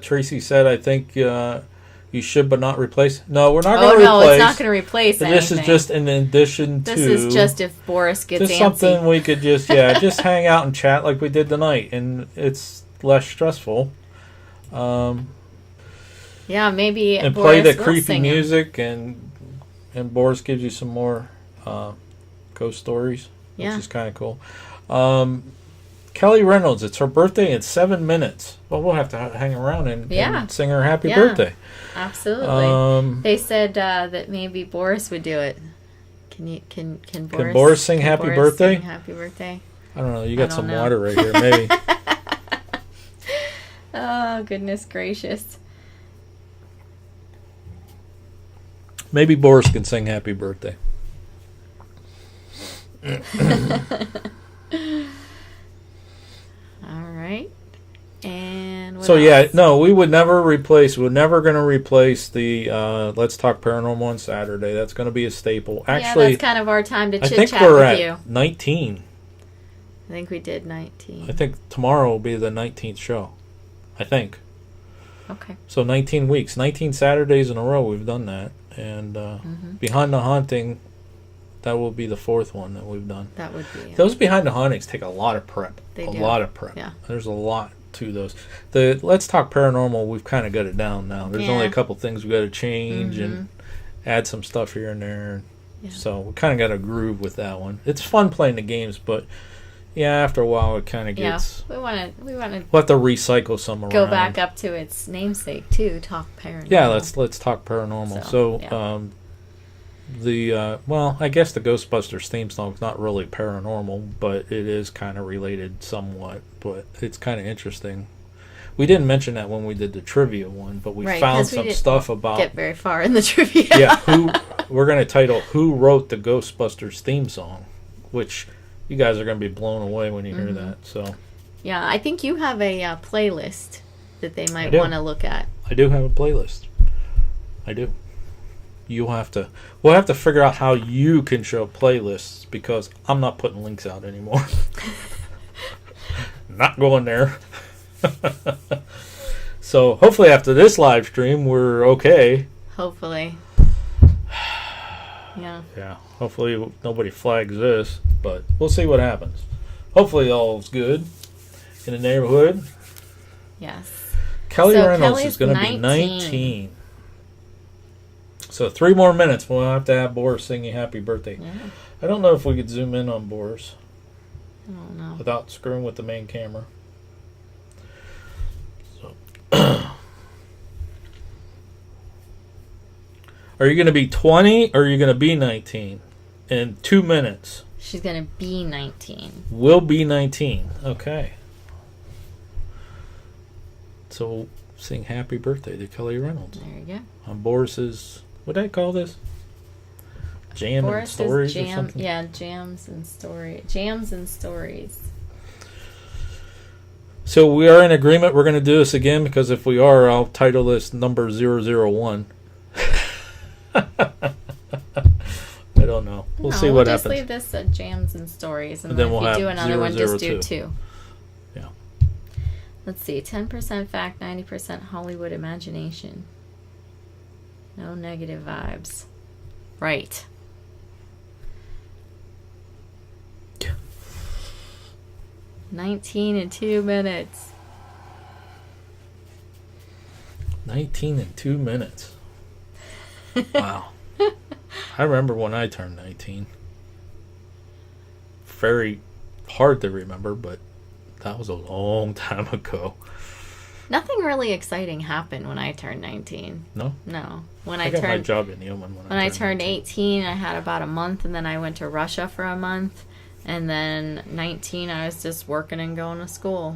Tracy said, "I think you should, but not replace." No, we're not going to
Oh no,
replace.
it's not going to replace
This
anything.
is just an addition to.
This is just if Boris gets
just
antsy.
something we could just just hang out and chat like we did tonight, and it's less stressful.
Yeah, maybe.
And
Boris
play the
will
creepy
sing 'em.
music, and Boris gives you some more ghost stories,
Yeah.
which is kind of cool. Kelly Reynolds, it's her birthday in 7 minutes. Well, we'll have to hang around and sing her happy
Yeah.
birthday.
Absolutely. They said that maybe Boris would do it. Can Boris?
Boris sing happy
Boris
birthday?
sing happy birthday.
I don't know. You
I
got
don't
some
know.
water right here, maybe.
Oh goodness gracious!
Maybe Boris can sing happy birthday.
All right. And what
So
else?
no, we would never replace. We're never going to replace the Let's Talk Paranormal on Saturday. That's going to be a staple. Actually,
yeah, that's kind of our time to
I
chit
think
chat
we're
with
at
you.
19.
I think we did 19.
I think tomorrow will be the 19th show. I think.
Okay.
So 19 weeks, 19 Saturdays in a row we've done that. And Behind the Haunting, that will be the 4th one that we've done.
That would be.
Those Behind the Hauntings take a lot of prep.
They
a
do.
lot of prep.
Yeah.
There's a lot to those. The Let's Talk Paranormal, we've kind of got it down now. There's only a
Yeah.
couple things we've got to change and add some stuff here and there.
Yeah.
So we kind of got a groove with that one. It's fun playing the games, but after a while it kind of gets...
We want to
We'll have to recycle some around.
go back up to its namesake too. Talk paranormal.
Yeah, let's talk paranormal. So, I guess the Ghostbusters theme song is not really paranormal, but it is kind of related somewhat. But it's kind of interesting. We didn't mention that when we did the trivia one, but we
Right,
found
'cause we
some
didn't
stuff about
get very far in the trivia.
we're going to title "Who Wrote the Ghostbusters Theme Song," which you guys are going to be blown away when you hear that. So
Yeah, I think you have a playlist that they might
do.
want to look at.
I do have a playlist. I do. We'll have to figure out how you can show playlists because I'm not putting links out anymore. Not going there. So hopefully after this live stream we're okay.
Hopefully. Yeah.
Yeah. Hopefully nobody flags this, but we'll see what happens. Hopefully all's good in the neighborhood.
Yes.
Kelly
So
Reynolds
Kelly's
is going to be
19.
19. So 3 more minutes. We'll have to have Boris singing happy birthday.
Yeah.
I don't know if we could zoom in on Boris
I don't know.
without screwing with the main camera. So, Are you going to be 20 or are you going to be 19? In 2 minutes.
She's going to be 19.
Will be 19. Okay. So we'll sing happy birthday to Kelly Reynolds.
There you go.
On Boris's, what did I call this? Jam and Stories or something?
Yeah, Jams and Stories. Jams and Stories.
So we are in agreement. We're going to do this again because if we are, I'll title this number 001. I don't know. We'll see what happens.
We'll just leave this at Jams and Stories. And
then
then
we'll
if
have
you do another one, just
002.
do 2.
Yeah.
Let's see. 10% fact, 90% Hollywood imagination. No negative vibes. Right. 19 in 2 minutes.
19 in 2 minutes. Wow. I remember when I turned 19. Very hard to remember, but that was a long time ago.
Nothing really exciting happened when I turned 19.
No?
No.
I got my job in Yeoman
when I turned 18, I had about a month, and then I went to Russia for a month. And then 19, I was just working and going to school.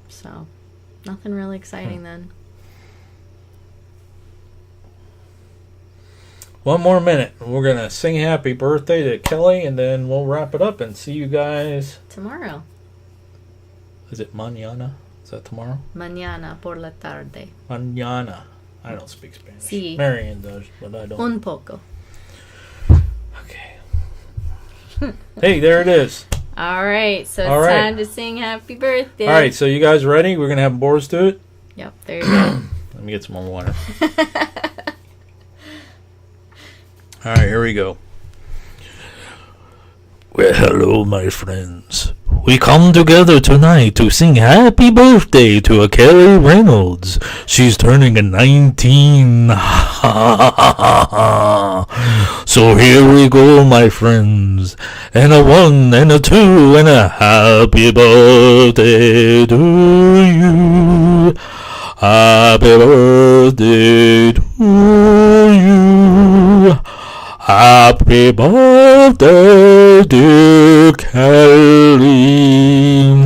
So, nothing really exciting then.
1 more minute. We're going to sing happy birthday to Kelly, and then we'll wrap it up and see you guys
tomorrow.
Is it mañana? Is that tomorrow?
Mañana por la tarde.
Mañana. I don't speak Spanish.
Sí.
Marianne does, but I don't.
Un poco.
Okay. Hey, there it is.
All right, so it's time to sing happy birthday.
All right, so you guys ready? We're going to have Boris do it?
Yep, there you go.
Let me get some more water. All right, here we go. Well, hello, my friends. We come together tonight to sing happy birthday to a Kelly Reynolds. She's turning 19. So here we go, my friends. And a 1 and a 2 and a happy birthday to you. Happy birthday to you. Happy birthday, dear Kelly.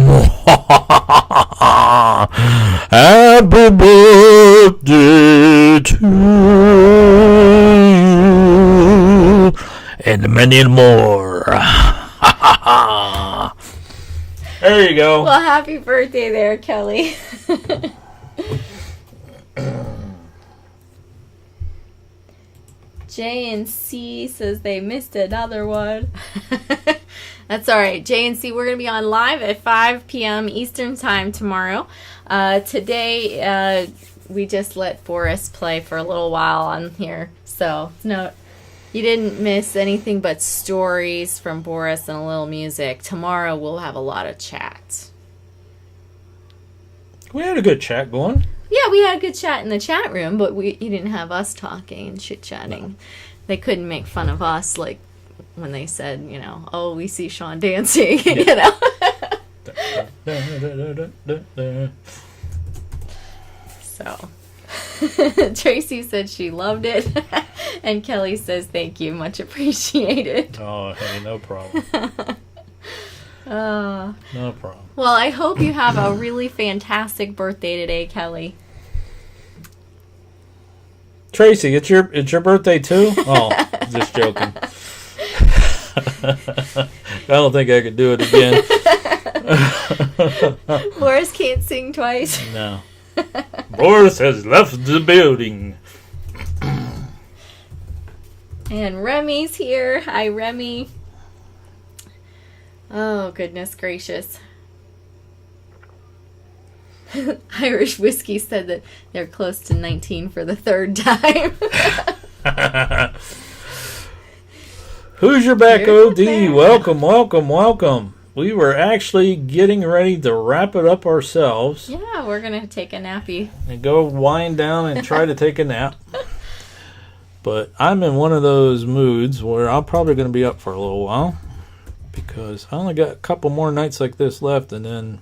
Happy birthday to you. And many more. There you go.
Well, happy birthday there, Kelly. J and C says they missed another one. That's all right. J and C, we're going to be on live at 5 p.m. Eastern Time tomorrow. Today, we just let Boris play for a little while on here. So, no, you didn't miss anything but stories from Boris and a little music. Tomorrow, we'll have a lot of chat.
We had a good chat going.
Yeah, we had a good chat in the chat room, but you didn't have us talking and chit-chatting. No. They couldn't make fun of us, like, when they said, you know, oh, we see Shawn dancing, you know. So, Tracy said she loved it, and Kelly says thank you, much appreciated.
Oh, hey, no problem. No problem.
Well, I hope you have a really fantastic birthday today, Kelly.
Tracy, it's your birthday too? Oh, just joking. I don't think I could do it again.
Boris can't sing twice.
No. Boris has left the building.
And Remy's here. Hi, Remy. Oh, goodness gracious. Irish Whiskey said that they're close to 19 for the 3rd time.
Who's your back, OD? Welcome, welcome, welcome. We were actually getting ready to wrap it up ourselves.
Yeah, we're going to take a nappy.
And go wind down and try to take a nap. But I'm in one of those moods where I'm probably going to be up for a little while. Because I only got a couple more nights like this left, and then...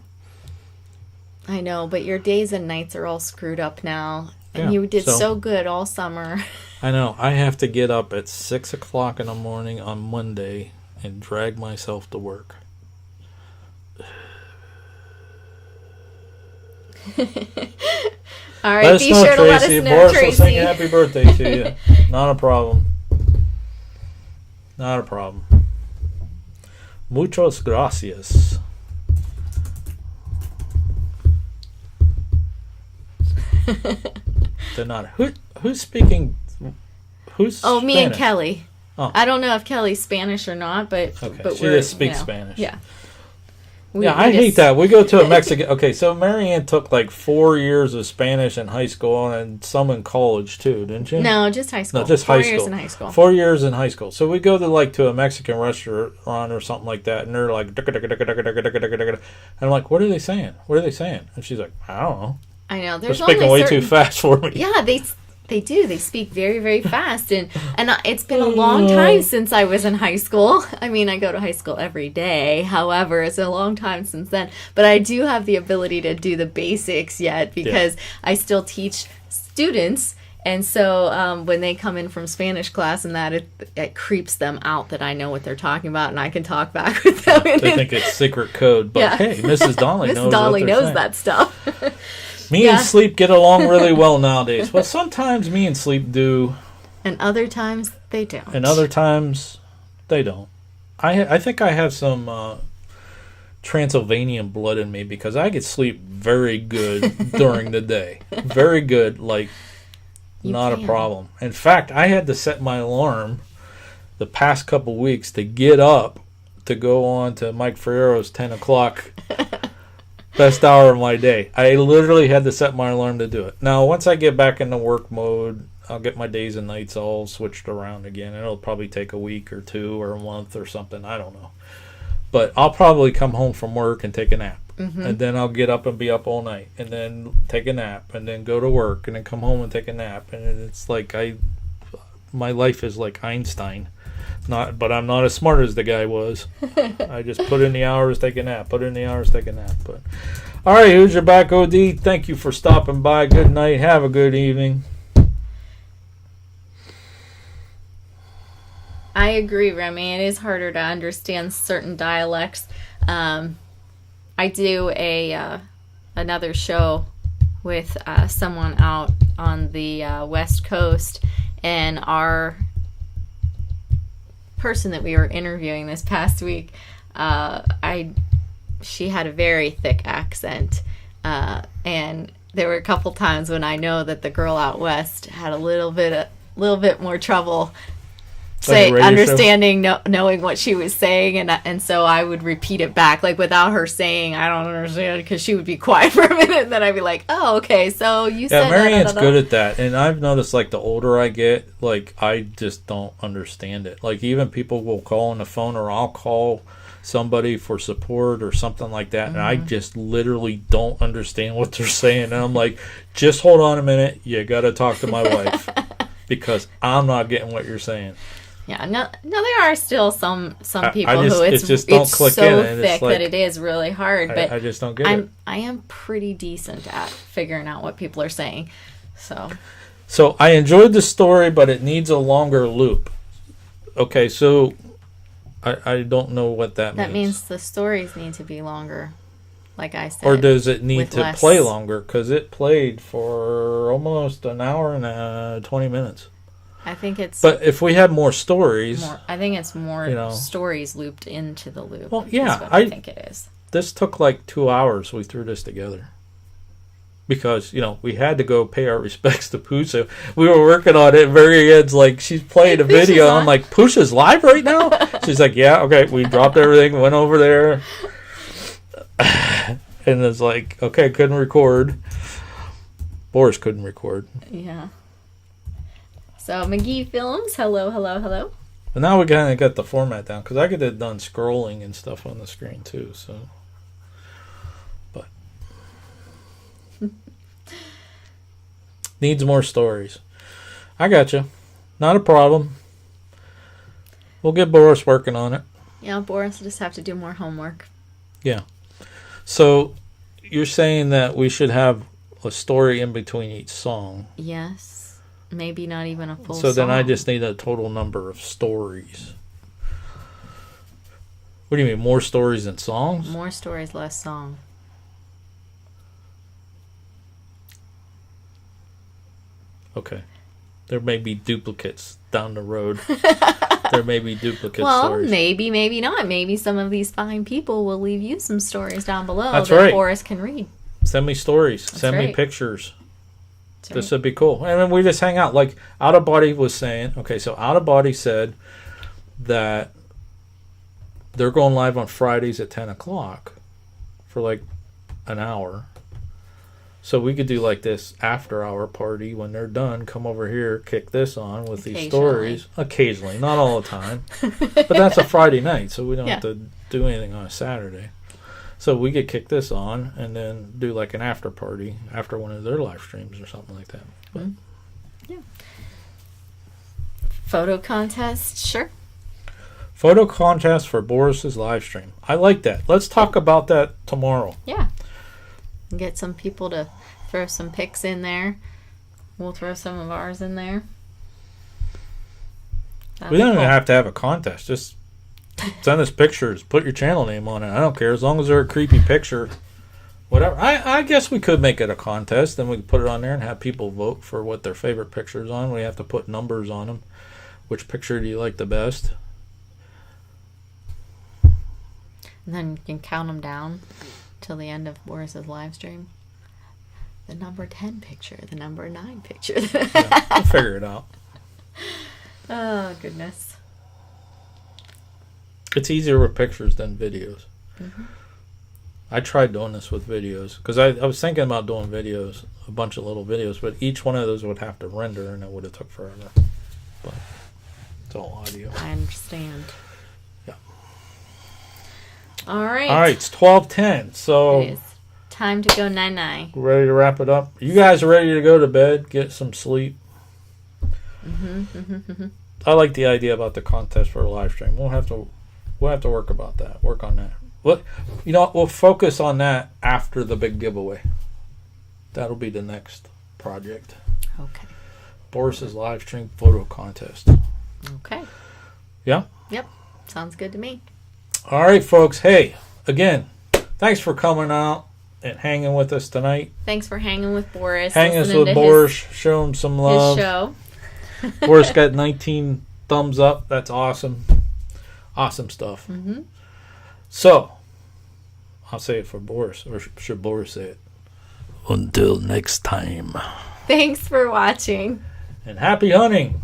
I know, but your days and nights are all screwed up now. And you did so good all summer.
I know. I have to get up at 6 o'clock in the morning on Monday and drag myself to work.
All right, be sure to let us know,
Boris
Tracy.
will sing happy birthday to you. Not a problem. Not a problem. Muchas gracias. They're not. Who's speaking? Who's
me
Spanish?
and Kelly.
Oh.
I don't know if Kelly's Spanish or not, but
Okay,
but
she
we're,
just speaks Spanish.
Yeah.
I hate that. We go to a Mexican. Okay, so Marianne took like 4 years of Spanish in high school and some in college too, didn't you?
No, just high school.
No, just
high
high
school. 4 years
school.
in high school.
4 years in high school. So we go to a Mexican restaurant or something like that, and they're like, and I'm like, what are they saying? What are they saying? And she's like, I don't know.
I know.
They're
There's
speaking
only
way too fast for me.
Yeah, they do. They speak very, very fast. And it's been a long time since I was in high school. I mean, I go to high school every day. However, it's a long time since then. But I do have the ability to do the basics yet because I still teach students. And so when they come in from Spanish class and that, it creeps them out that I know what they're talking about and I can talk back with them.
They think it's secret code. But hey, Mrs. Donnelly knows
that stuff.
Me and Sleep get along really well nowadays. Well, sometimes me and Sleep do.
And other times they don't.
And other times they don't. I think I have some Transylvanian blood in me because I could sleep very good during the day. Very good, like not a problem. In fact, I had to set my alarm the past couple weeks to get up to go on to Mike Ferrero's 10 o'clock best hour of my day. I literally had to set my alarm to do it. Now, once I get back into work mode, I'll get my days and nights all switched around again. It'll probably take a week or two or a month or something. I don't know. But I'll probably come home from work and take a nap. Mm-hmm. And then I'll get up and be up all night. And then take a nap. And then go to work. And then come home and take a nap. And it's like my life is like Einstein. But I'm not as smart as the guy was. I just put in the hours, take a nap. Put in the hours, take a nap. But all right, who's your back, OD? Thank you for stopping by. Good night. Have a good evening.
I agree, Remy. It is harder to understand certain dialects. I do another show with someone out on the West Coast, and our person that we were interviewing this past week, she had a very thick accent, and there were a couple times when I know that the girl out west had a little bit more trouble understanding, knowing what she was saying, and so I would repeat it back, like without her saying I don't understand, because she would be quiet for a minute, and then I'd be like, oh, okay, so you said
Marianne's good at that, and I've noticed like the older I get, like I just don't understand it. Like even people will call on the phone, or I'll call somebody for support or something like that, and I just literally don't understand what they're saying, and I'm like, just hold on a minute, you gotta talk to my wife because I'm not getting what you're saying.
Yeah, no, there are still some people who it's
just don't click
so
in, and
thick
like,
that it is really hard. But
I just don't get it.
I am pretty decent at figuring out what people are saying. So
I enjoyed the story, but it needs a longer loop. Okay, so I don't know what that means.
That means the stories need to be longer, like I said.
Or does it need to play longer? Because it played for almost an hour and 20 minutes.
I think it's...
But if we had more stories...
I think it's more stories looped into the loop.
Well, yeah.
Is what I think it is.
This took like 2 hours. We threw this together. Because, we had to go pay our respects to Pusha. We were working on it. Marianne's like, she's playing a video. I'm like, Pusha's live right now? She's like, yeah, okay. We dropped everything, went over there. And it's like, okay, couldn't record. Boris couldn't record.
Yeah. So, McGee Films, hello.
But now we kind of got the format down, because I could have done scrolling and stuff on the screen too, so. But. Needs more stories. I got you. Not a problem. We'll get Boris working on it.
Yeah, Boris will just have to do more homework.
Yeah. So, you're saying that we should have a story in between each song.
Yes. Maybe not even a full
So
song.
then I just need a total number of stories. What do you mean, more stories than songs?
More stories, less song.
Okay. There may be duplicates down the road. There may be duplicate
Well,
stories.
maybe, maybe not. Maybe some of these fine people will leave you some stories down below
That's
that
right.
Boris can read.
Send me stories. Send me
right.
pictures.
That's
This
right.
would be cool. And then we just hang out. Like, Out of Body was saying, okay, so Out of Body said that they're going live on Fridays at 10 o'clock for like an hour. So we could do like this after hour party when they're done. Come over here, kick this on with these stories. Occasionally, not all the time. But that's a Friday night, so we don't have to do anything on a Saturday. So we could kick this on and then do like an after party after one of their live streams or something like that. But,
Yeah. Photo contest, sure.
photo contest for Boris's live stream. I like that. Let's talk about that tomorrow.
Yeah. Get some people to throw some pics in there. We'll throw some of ours in there. That'd
We
be
don't even
cool.
have to have a contest. Just send us pictures. Put your channel name on it. I don't care. As long as they're a creepy picture. Whatever. I guess we could make it a contest. Then we could put it on there and have people vote for what their favorite picture is on. We have to put numbers on them. Which picture do you like the best?
And then you can count them down till the end of Boris's live stream. The number 10 picture, the number 9 picture.
Yeah, we'll figure it out.
Oh, goodness.
It's easier with pictures than videos.
Mm-hmm.
I tried doing this with videos because I was thinking about doing videos, a bunch of little videos, but each one of those would have to render and it would have took forever. But it's all audio.
I understand.
Yeah.
All right.
All right, it's 12:10, so
It is time to go 9-9.
we're ready to wrap it up. You guys are ready to go to bed, get some sleep. I like the idea about the contest for a live stream. We'll have to work about that. Work on that. We'll focus on that after the big giveaway. That'll be the next project.
Okay.
Boris's live stream photo contest.
Okay.
Yeah?
Yep. Sounds good to me.
All right, folks. Hey, again, thanks for coming out and hanging with us tonight.
Thanks for hanging with Boris.
Hang us
listening
with
to
Boris. Show him some
His
love.
show.
Boris got 19 thumbs up. That's awesome. Awesome stuff.
Mm-hmm.
So, I'll say it for Boris, or should Boris say it?
Until next time.
Thanks for watching.
And happy hunting!